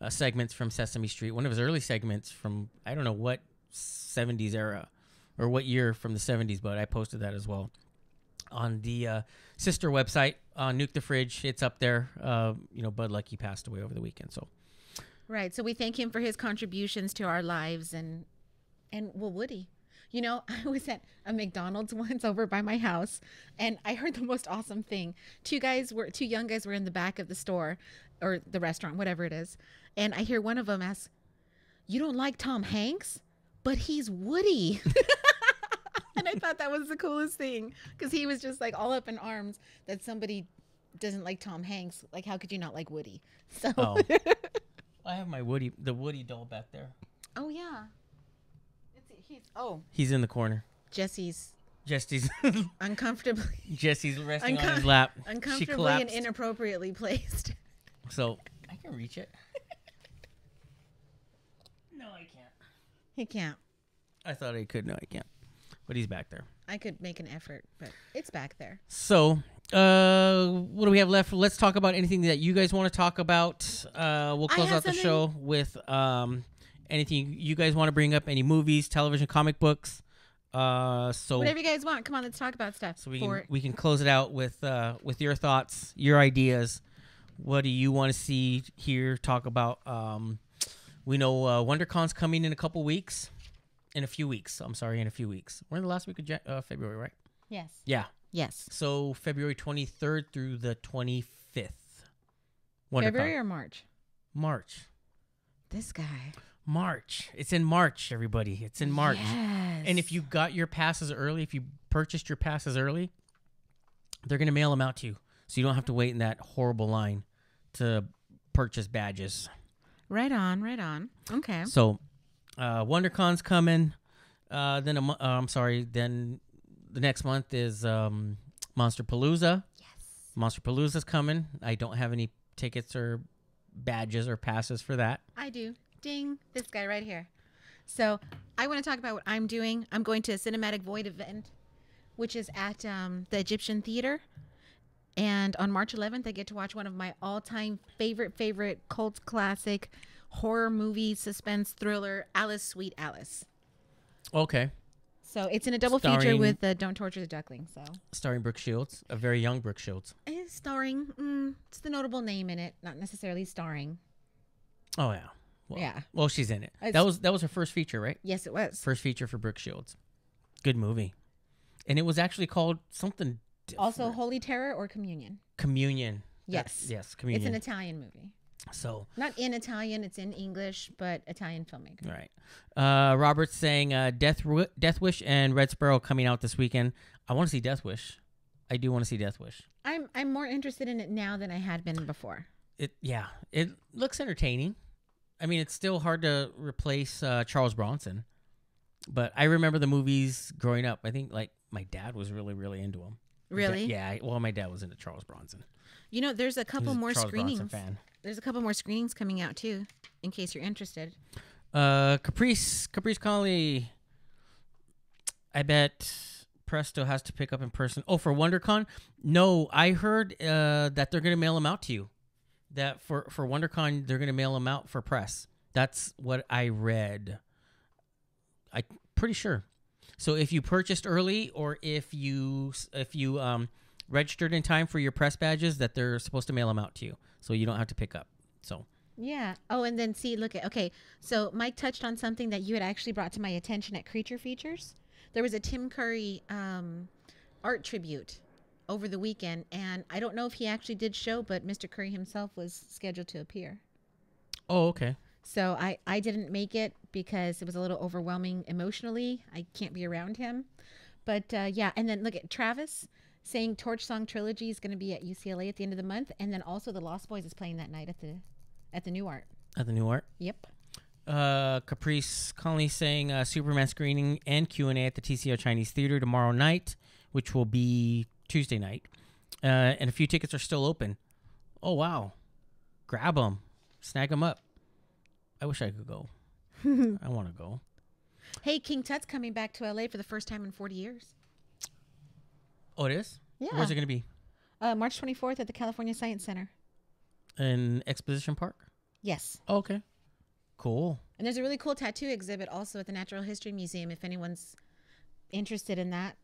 segments from Sesame Street, one of his early segments from, I don't know what 70s era, or what year from the 70s, but I posted that as well on the sister website, Nuke the Fridge. It's up there. Bud Lucky passed away over the weekend, so. Right, so we thank him for his contributions to our lives, and Woody. I was at a McDonald's once over by my house, and I heard the most awesome thing. Two young guys were in the back of the store, or the restaurant, whatever it is, and I hear one of them ask, "You don't like Tom Hanks? But he's Woody." And I thought that was the coolest thing, because he was just like all up in arms that somebody doesn't like Tom Hanks. Like, how could you not like Woody? So I have the Woody doll back there. Oh, yeah. He's in the corner. Jesse's uncomfortably. Jesse's resting on his Uncomfortably lap. Uncomfortably and inappropriately placed. So I can reach it. No, I can't. He can't. I thought I could. No, I can't. But he's back there. I could make an effort, but it's back there. So, what do we have left? Let's talk about anything that you guys want to talk about. We'll close out the show with anything you guys want to bring up, any movies, television, comic books. So whatever you guys want. Come on, let's talk about stuff. So we can close it out with your thoughts, your ideas. What do you want to see here? Talk about. We know WonderCon's coming in a couple weeks. In a few weeks. We're in the last week of February, right? Yes. Yeah. Yes. So February 23rd through the 25th. February or March? March. This guy. March. It's in March, everybody. It's in March. Yes. And if you got your passes early, if you purchased your passes early, they're going to mail them out to you. So you don't have to wait in that horrible line to purchase badges. Right on, right on. Okay. So WonderCon's coming. Then the next month is Monsterpalooza. Yes. Monsterpalooza's coming. I don't have any tickets or badges or passes for that. I do. Ding. This guy right here. So I want to talk about what I'm doing. I'm going to a Cinematic Void event, which is at the Egyptian Theater. And on March 11th, I get to watch one of my all-time favorite cult classic horror movie, suspense thriller, Alice, Sweet Alice. Okay. So it's in a double feature with Don't Torture the Duckling. So starring Brooke Shields, a very young Brooke Shields. It's starring. It's the notable name in it, not necessarily starring. Oh yeah. Well, yeah. Well, she's in it. That was her first feature, right? Yes, it was. First feature for Brooke Shields. Good movie. And it was actually called something different. Also, Holy Terror or Communion? Communion. Yes. Yes, Communion. It's an Italian movie. So not in Italian, it's in English, but Italian filmmaker. Right. Robert's saying Death Wish and Red Sparrow coming out this weekend. I want to see Death Wish. I do want to see Death Wish. I'm more interested in it now than I had been before. It looks entertaining. I mean, it's still hard to replace Charles Bronson, but I remember the movies growing up. I think like my dad was really into them. Really? Yeah. Well, my dad was into Charles Bronson. You know, there's a couple more Charles screenings. Bronson fan. There's a couple more screenings coming out too, in case you're interested. Caprice Conley. I bet Presto has to pick up in person. Oh, for WonderCon? No, I heard that they're going to mail them out to you. That for WonderCon, they're going to mail them out for press. That's what I read. I'm pretty sure. So if you purchased early or if you registered in time for your press badges, that they're supposed to mail them out to you. So you don't have to pick up. So. Yeah. Oh, and then okay. So Mike touched on something that you had actually brought to my attention at Creature Features. There was a Tim Curry art tribute over the weekend, and I don't know if he actually did show, but Mr. Curry himself was scheduled to appear. Oh, okay. So I didn't make it because it was a little overwhelming emotionally. I can't be around him. But yeah, and then look at Travis saying Torch Song Trilogy is going to be at UCLA at the end of the month, and then also the Lost Boys is playing that night at the New Art. At the New Art? Yep. Caprice Conley saying Superman screening and Q&A at the TCO Chinese Theater tomorrow night, which will be Tuesday night. And a few tickets are still open. Oh, wow. Grab them. Snag them up. I wish I could go. I want to go. Hey, King Tut's coming back to LA for the first time in 40 years. Oh, it is? Yeah. Where's it going to be? March 24th at the California Science Center. In Exposition Park? Yes. Oh, okay. Cool. And there's a really cool tattoo exhibit also at the Natural History Museum if anyone's interested in that.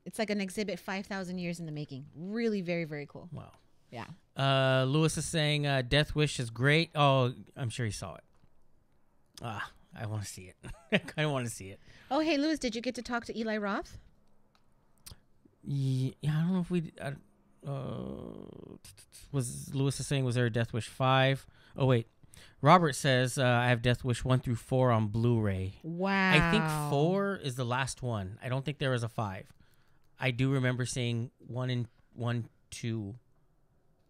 It's like an exhibit 5,000 years in the making. Really very, very cool. Wow. Yeah. Lewis is saying Death Wish is great. Oh, I'm sure he saw it. I want to see it. I kind of want to see it. Oh, hey, Lewis, did you get to talk to Eli Roth? Yeah, I don't know if we... was Lewis is saying, was there a Death Wish 5? Oh, wait. Robert says, I have Death Wish 1 through 4 on Blu-ray. Wow. I think 4 is the last one. I don't think there was a 5. I do remember seeing 1, 2,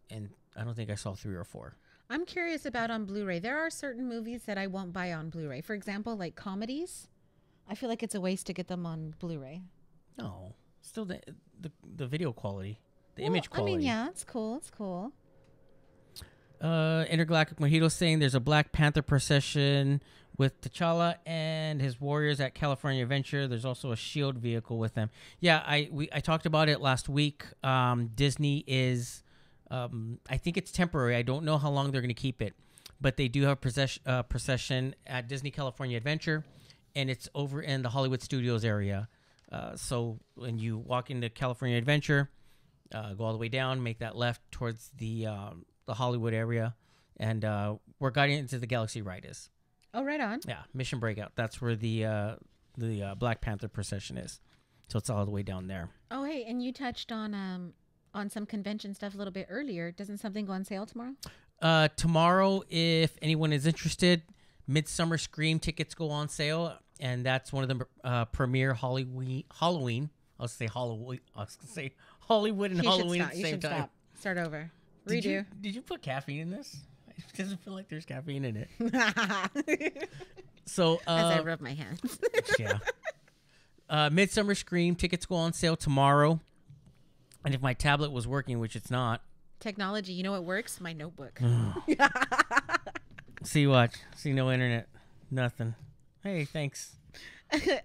and I don't think I saw 3 or 4. I'm curious about on Blu-ray. There are certain movies that I won't buy on Blu-ray. For example, like comedies. I feel like it's a waste to get them on Blu-ray. No. Still the video quality. The image quality. I mean, yeah, it's cool. It's cool. Intergalactic Mojito saying there's a Black Panther procession with T'Challa and his warriors at California Adventure. There's also a shield vehicle with them. Yeah, I talked about it last week. Disney is, I think it's temporary. I don't know how long they're going to keep it, but they do have procession at Disney California Adventure, and it's over in the Hollywood Studios area. So when you walk into California Adventure, go all the way down, make that left towards the Hollywood area, and where Guardians of the Galaxy ride is. Oh, right on. Yeah, Mission Breakout. That's where the Black Panther procession is. So it's all the way down there. Oh, hey, and you touched on some convention stuff a little bit earlier. Doesn't something go on sale tomorrow? Tomorrow, if anyone is interested, Midsummer Scream tickets go on sale, and that's one of the premier Halloween. I'll say Halloween. I'll say Hollywood and Halloween at the same time. Start over. Redo. Did you put caffeine in this? It doesn't feel like there's caffeine in it. So as I rub my hands. Yeah. Midsummer Scream tickets go on sale tomorrow, and if my tablet was working, which it's not. Technology, you know what works? My notebook. See no internet, nothing. Hey, thanks.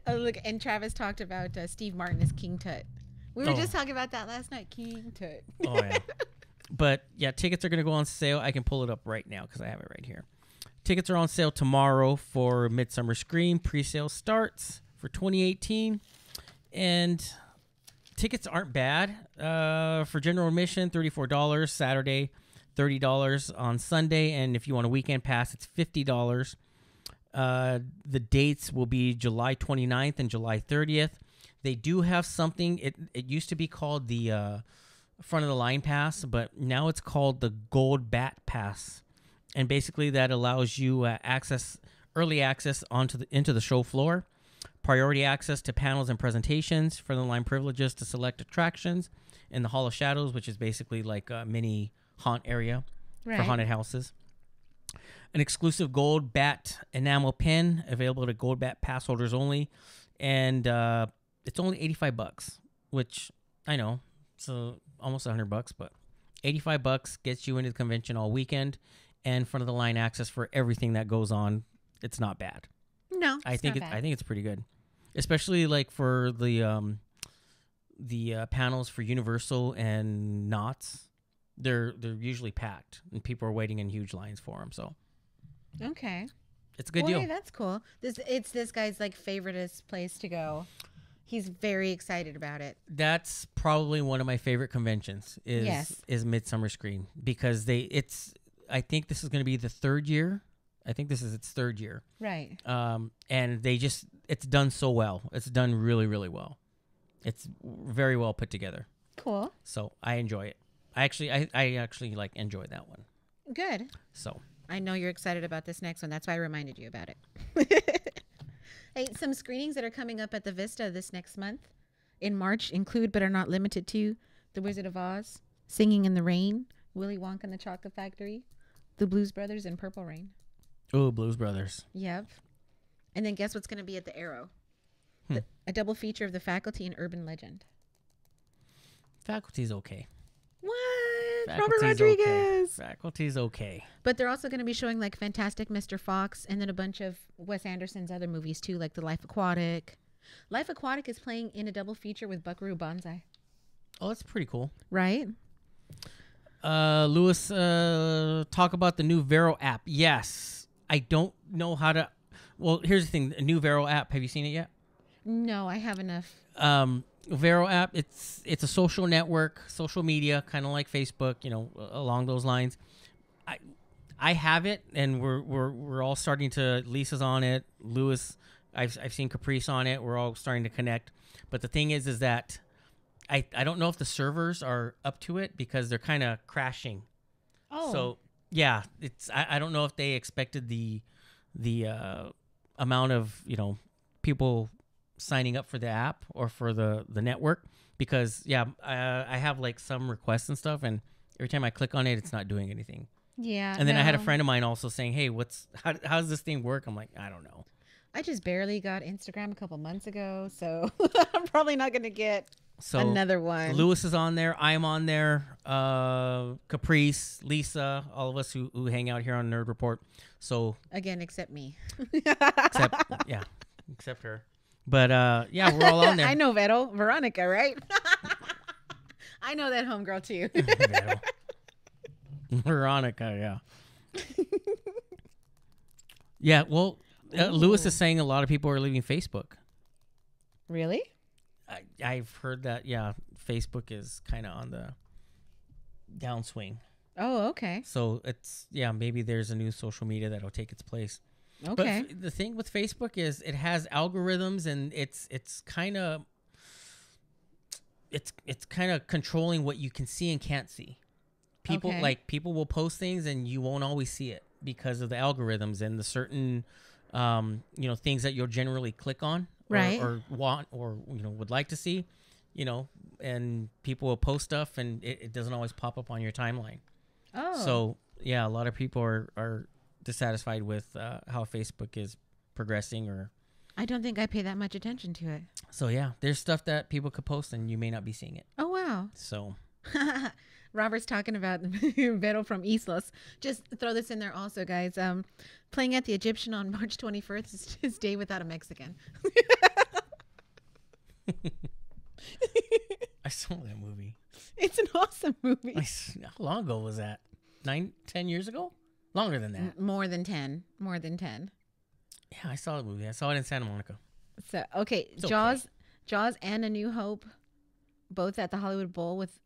Oh, look, and Travis talked about Steve Martin as King Tut. We were just talking about that last night. King Tut. Oh yeah. But yeah, tickets are going to go on sale. I can pull it up right now because I have it right here. Tickets are on sale tomorrow for Midsummer Scream. Pre-sale starts for 2018. And tickets aren't bad. For general admission, $34 Saturday, $30 on Sunday. And if you want a weekend pass, it's $50. The dates will be July 29th and July 30th. They do have something. It used to be called the front of the line pass, but now it's called the Gold Bat Pass, and basically that allows you early access into the show floor, priority access to panels and presentations, front of the line privileges to select attractions in the Hall of Shadows, which is basically like a mini haunt area for haunted houses. An exclusive Gold Bat enamel pin available to Gold Bat pass holders only, and it's only $85, which I know. So almost $100, but $85 gets you into the convention all weekend, and front of the line access for everything that goes on. It's not bad. No, I think it's pretty good. especially like for the panels for Universal and Knott's. They're usually packed, and people are waiting in huge lines for them. So, Okay. it's a good Boy, deal. that's cool. It's this guy's like favoriteest place to go. He's very excited about it. That's probably one of my favorite conventions. Yes. Is Midsummer Screen, because I think this is going to be the third year. I think this is its third year. Right. And it's done so well. It's done really, really well. It's very well put together. Cool. So I enjoy it. I actually like enjoy that one. Good. So I know you're excited about this next one. That's why I reminded you about it. Hey, some screenings that are coming up at the Vista this next month in March include, but are not limited to, The Wizard of Oz, Singing in the Rain, Willy Wonka and the Chocolate Factory, The Blues Brothers, and Purple Rain. Oh, Blues Brothers. Yep. And then guess what's going to be at the Arrow? A double feature of The Faculty and Urban Legend. Faculty's okay. What? Robert Rodriguez. Faculty's okay. But they're also going to be showing like Fantastic Mr. Fox and then a bunch of Wes Anderson's other movies too, like The Life Aquatic. Life Aquatic is playing in a double feature with Buckaroo Banzai. Oh, that's pretty cool. Right? Lewis, talk about the new Vero app. Yes. I don't know how to. Well, here's the thing. A new Vero app. Have you seen it yet? No, I have enough. Vero app. It's a social network, social media, kind of like Facebook. Along those lines. I have it, and we're all starting to. Lisa's on it. Lewis, I've seen Caprice on it. We're all starting to connect. But the thing is that I don't know if the servers are up to it because they're kind of crashing. Oh. So yeah, I don't know if they expected the amount of people signing up for the app or for the network, because I have like some requests and stuff, and every time I click on it, it's not doing anything. Yeah. And then I had a friend of mine also saying, hey, how does this thing work? I'm like, I don't know. I just barely got Instagram a couple months ago, so I'm probably not going to get another one. Lewis is on there. I'm on there. Caprice, Lisa, all of us who hang out here on Nerd Report. So again, except me. Except her. But we're all on there. I know Veronica, right? I know that homegirl too. Veronica, yeah. Yeah, well, Lewis is saying a lot of people are leaving Facebook. Really? I've heard that, yeah, Facebook is kind of on the downswing. Oh, okay. So maybe there's a new social media that'll take its place. Okay. But the thing with Facebook is it has algorithms, and it's kind of controlling what you can see and can't see. People will post things and you won't always see it because of the algorithms and the certain things that you'll generally click on or want or would like to see, and people will post stuff and it doesn't always pop up on your timeline. Oh. So yeah, a lot of people are dissatisfied with how Facebook is progressing. Or I don't think I pay that much attention to it. So yeah, there's stuff that people could post and you may not be seeing it. Oh wow. So Robert's talking about Vero from Islos. Just throw this in there also, guys. Playing at the Egyptian on March 21st is his day without a Mexican. I saw that movie. It's an awesome movie. How long ago was that? 10 years ago? Longer than that. More than 10. Yeah, I saw the movie. I saw it in Santa Monica. So, okay. Jaws and A New Hope, both at the Hollywood Bowl with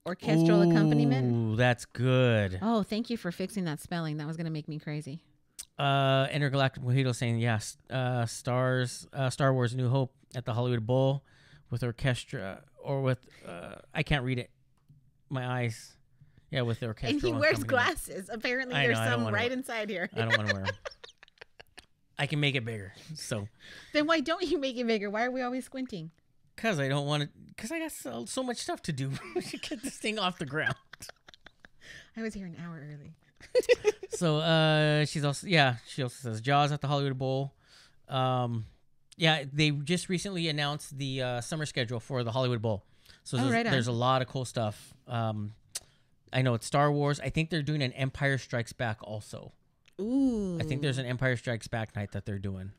orchestral accompaniment. Ooh, that's good. Oh, thank you for fixing that spelling. That was going to make me crazy. Intergalactic Mojito saying, yes, Star Wars A New Hope at the Hollywood Bowl with orchestra or with, I can't read it. My eyes. Yeah, with the orchestra. And he wears glasses. Apparently, there's some right inside here. I don't want to wear them. I can make it bigger. So. Then why don't you make it bigger? Why are we always squinting? Because I don't want to. Because I got so much stuff to do to get this thing off the ground. I was here an hour early. So she also says Jaws at the Hollywood Bowl. They just recently announced the summer schedule for the Hollywood Bowl. So there's a lot of cool stuff. I know it's Star Wars. I think they're doing an Empire Strikes Back also. Ooh. I think there's an Empire Strikes Back night that they're doing.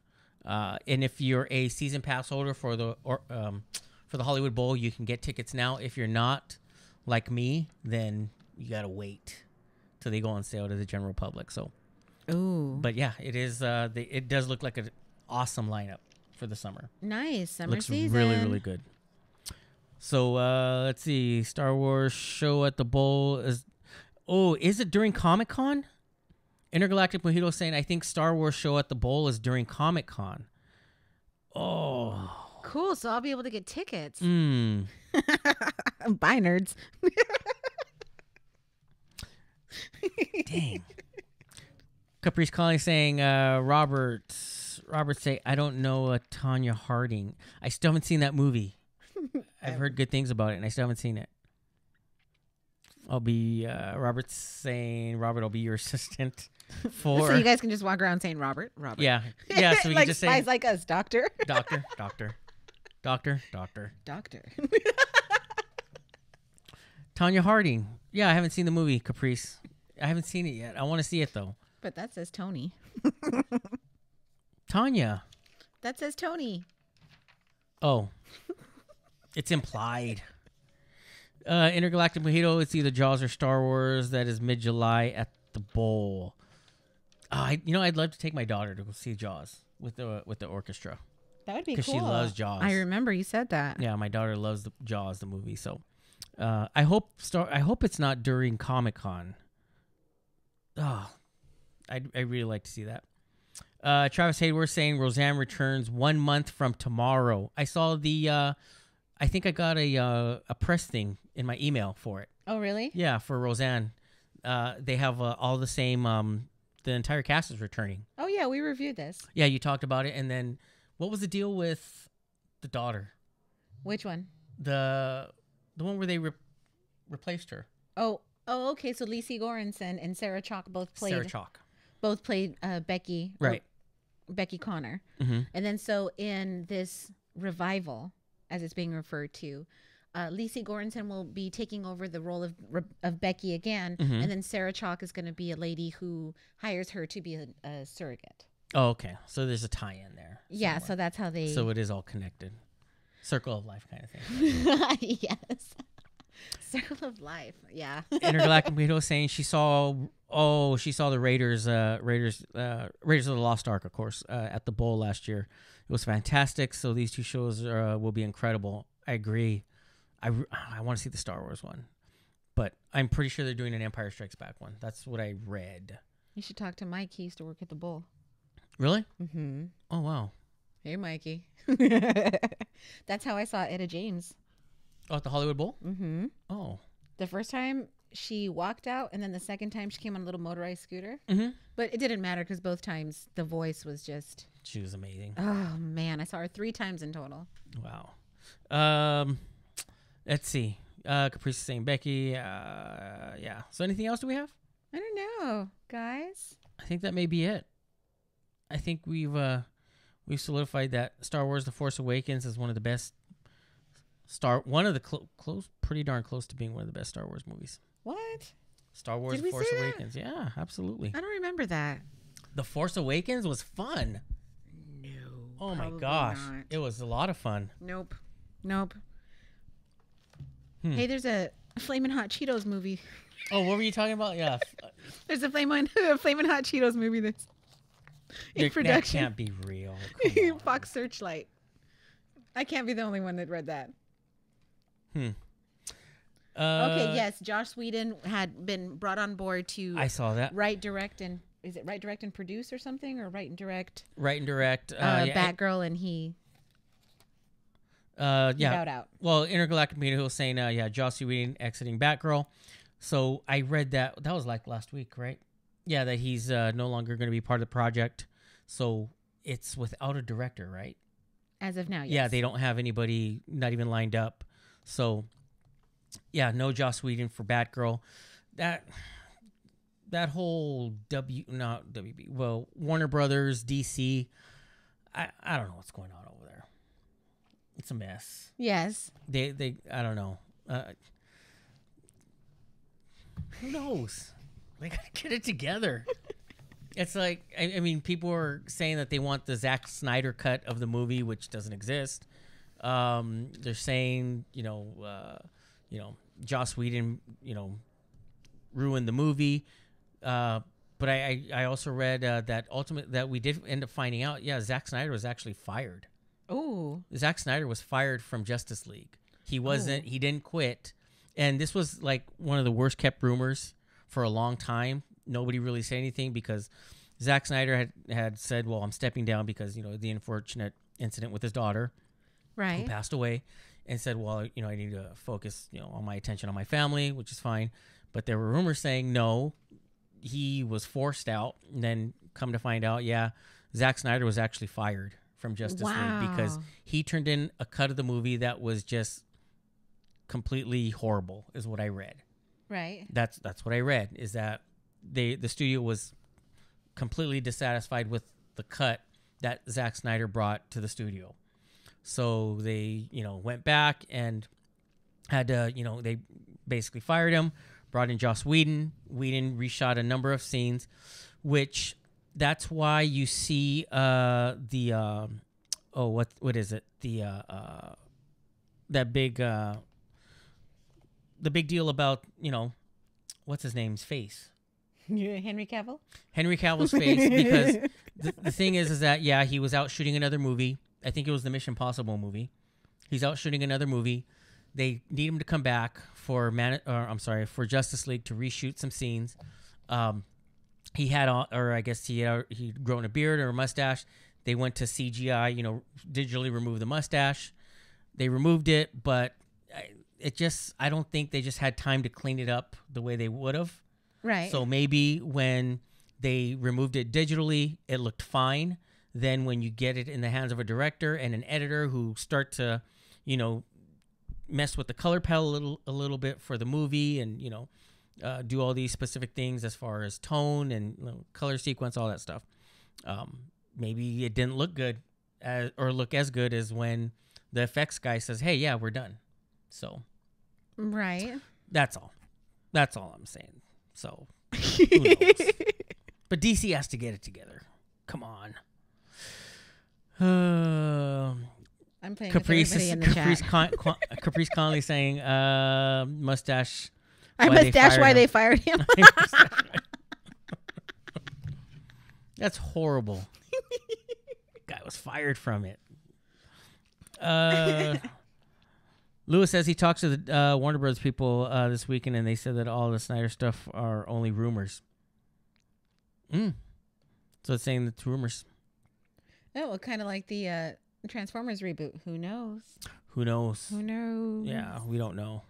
And if you're a season pass holder for the Hollywood Bowl, you can get tickets now. If you're not, like me, then you gotta wait till they go on sale to the general public. So, but yeah, it is. It does look like an awesome lineup for the summer. Nice summer Looks season. really, really good. So let's see. Star Wars show at the Bowl is. Oh, is it during Comic-Con? Intergalactic Mojito saying, I think Star Wars show at the Bowl is during Comic-Con. Oh. Cool. So I'll be able to get tickets. Mm. Bye, nerds. Dang. Caprice Calling saying, Robert say, I don't know Tanya Harding. I still haven't seen that movie. I've heard good things about it, and I still haven't seen it. I'll be, Robert's saying, Robert, I'll be your assistant for... So you guys can just walk around saying Robert. Yeah. Yeah, so we like can just say... spies like us, doctor. Doctor. Tanya Harding. Yeah, I haven't seen the movie, Caprice. I haven't seen it yet. I want to see it, though. But that says Tony. Tanya. That says Tony. Oh. It's implied. Intergalactic Mojito, it's either Jaws or Star Wars. That is mid-July at the Bowl. I'd love to take my daughter to go see Jaws with the orchestra. That would be cool. Because she loves Jaws. I remember you said that. Yeah, my daughter loves the Jaws, the movie. So, I hope it's not during Comic-Con. Oh, I'd really like to see that. Travis Hayward saying Roseanne returns 1 month from tomorrow. I saw the. I think I got a press thing in my email for it. Oh, really? Yeah, for Roseanne. They have all the same. The entire cast is returning. Oh yeah, we reviewed this. Yeah, you talked about it, and then what was the deal with the daughter? Which one? The one where they replaced her. Oh, okay. So Lacey Goranson and Sarah Chalk both played Becky. Right. Becky Connor. Mm-hmm. And then so in this revival, as it's being referred to, Lacey Goranson will be taking over the role of Becky again, mm-hmm. and then Sarah Chalk is going to be a lady who hires her to be a surrogate. Oh, okay. So there's a tie-in there. Yeah, somewhere. so that's how they... So it is all connected. Circle of life kind of thing. Yes. Circle of life, yeah. Intergalactic Mojito saying she saw the Raiders of the Lost Ark, of course, at the Bowl last year. It was fantastic. So these two shows will be incredible. I agree. I want to see the Star Wars one, but I'm pretty sure they're doing an Empire Strikes Back one. That's what I read. You should talk to Mike. He used to work at the Bowl. Really? Mm-hmm. Oh, wow. Hey, Mikey. That's how I saw Etta James. Oh, at the Hollywood Bowl? Mm-hmm. Oh. The first time she walked out, and then the second time she came on a little motorized scooter. Mm-hmm. But it didn't matter because both times the voice was just... She was amazing. Oh, man. I saw her 3 times in total. Wow. Let's see. Caprice is saying Becky. Yeah. So anything else do we have? I don't know, guys. I think that may be it. I think we've solidified that Star Wars: The Force Awakens is one of the best pretty darn close to being one of the best Star Wars movies. What? Star Wars: The Force Awakens. Yeah, absolutely. I don't remember that. The Force Awakens was fun. No. Oh my gosh, not. It was a lot of fun. Nope. Hey, there's a Flamin' Hot Cheetos movie. Oh, what were you talking about? Yeah. There's a Flamin' Hot Cheetos movie that's in production. That can't be real. Fox Searchlight. I can't be the only one that read that. Okay, yes, Joss Whedon had been brought on board to... I saw that. Write, direct, and... Is it write, direct, and produce or something? Or write and direct? Write and direct. Batgirl, and he... bowed out. Well, Intergalactic Media was saying, Joss Whedon exiting Batgirl. So I read that. That was like last week, right? Yeah, that he's no longer going to be part of the project. So it's without a director, right? As of now, yes. Yeah, they don't have anybody, not even lined up. So, yeah, no Joss Whedon for Batgirl. That whole Warner Brothers, DC, I don't know what's going on over there. It's a mess. Yes. They I don't know. Who knows? They gotta get it together. It's like, I mean, people are saying that they want the Zack Snyder cut of the movie, which doesn't exist. They're saying, Joss Whedon, ruined the movie. But I also read that we did end up finding out, Zack Snyder was actually fired. Oh. Zack Snyder was fired from Justice League. He didn't quit. And this was like one of the worst kept rumors for a long time. Nobody really said anything because Zack Snyder had said, well, I'm stepping down because, the unfortunate incident with his daughter. Right. Who passed away, and said, well, I need to focus, on my attention on my family, which is fine. But there were rumors saying, no, he was forced out. And then come to find out, Zack Snyder was actually fired from Justice League because he turned in a cut of the movie that was just completely horrible, is what I read. Right. That's what I read, is that the studio was completely dissatisfied with the cut that Zack Snyder brought to the studio. So they, went back and had to, they basically fired him, brought in Joss Whedon. Whedon reshot a number of scenes, which that's why you see what is it? That big the big deal about, what's his name's face? Henry Cavill? Henry Cavill's face, because the thing is that, he was out shooting another movie. I think it was the Mission Impossible movie. He's out shooting another movie. They need him to come back for Justice League to reshoot some scenes. He had, he'd grown a beard or a mustache. They went to CGI, digitally remove the mustache. They removed it, but I don't think they just had time to clean it up the way they would have. Right. So maybe when they removed it digitally, it looked fine. Then when you get it in the hands of a director and an editor who start to, mess with the color palette a little bit for the movie and, do all these specific things as far as tone and color sequence, all that stuff. Maybe it didn't look good or look as good as when the effects guy says, hey, we're done. So. Right. That's all I'm saying. So, who knows? But DC has to get it together. Come on. I'm playing with everybody in the chat. Caprice Conley saying, mustache. Why they fired him. That's horrible. Guy was fired from it. Lewis says he talks to the Warner Bros. People this weekend, and they said that all the Snyder stuff are only rumors. So it's saying it's rumors. Oh, well, kind of like the Transformers reboot. Who knows? Yeah, we don't know.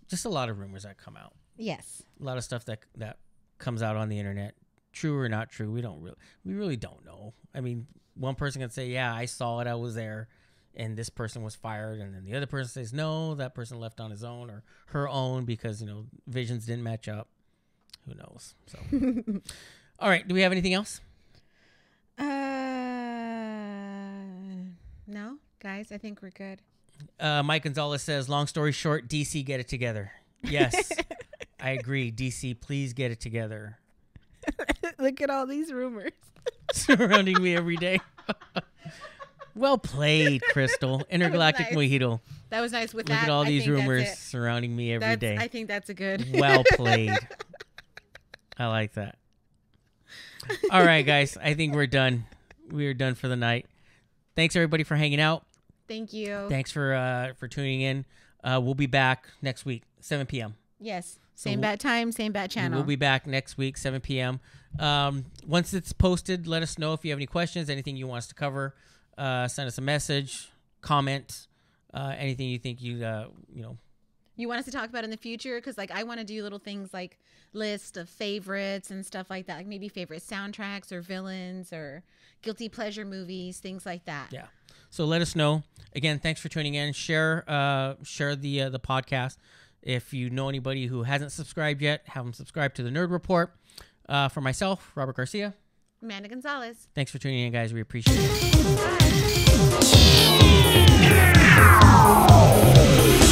Just a lot of rumors that come out. Yes. A lot of stuff that comes out on the internet. True or not true, we really don't know. I mean, one person can say, I saw it, I was there, and this person was fired, and then the other person says, no, that person left on his own or her own because, visions didn't match up. Who knows? So, all right. Do we have anything else? No, guys, I think we're good. Mike Gonzalez says, long story short, DC, get it together. Yes, I agree. DC, please get it together. Look at all these rumors surrounding me every day. Well played, Crystal. Intergalactic Mojito. That was nice. Look at all these rumors surrounding me every day. I think that's a good. Well played. I like that. All right, guys. I think we're done. We are done for the night. Thanks, everybody, for hanging out. Thank you. Thanks for tuning in. We'll be back next week, 7 p.m. Yes. Same bat time, same bat channel. We'll be back next week, 7 p.m. Once it's posted, let us know if you have any questions, anything you want us to cover. Send us a message, comment, anything you think you want us to talk about in the future, because I want to do little things like list of favorites and stuff like that, like maybe favorite soundtracks or villains or guilty pleasure movies, things like that. Yeah. So let us know. Again, thanks for tuning in. Share the podcast. If you know anybody who hasn't subscribed yet, have them subscribe to the Nerd Report. For myself, Robert Garcia. Amanda Gonzalez. Thanks for tuning in, guys. We appreciate it. Bye.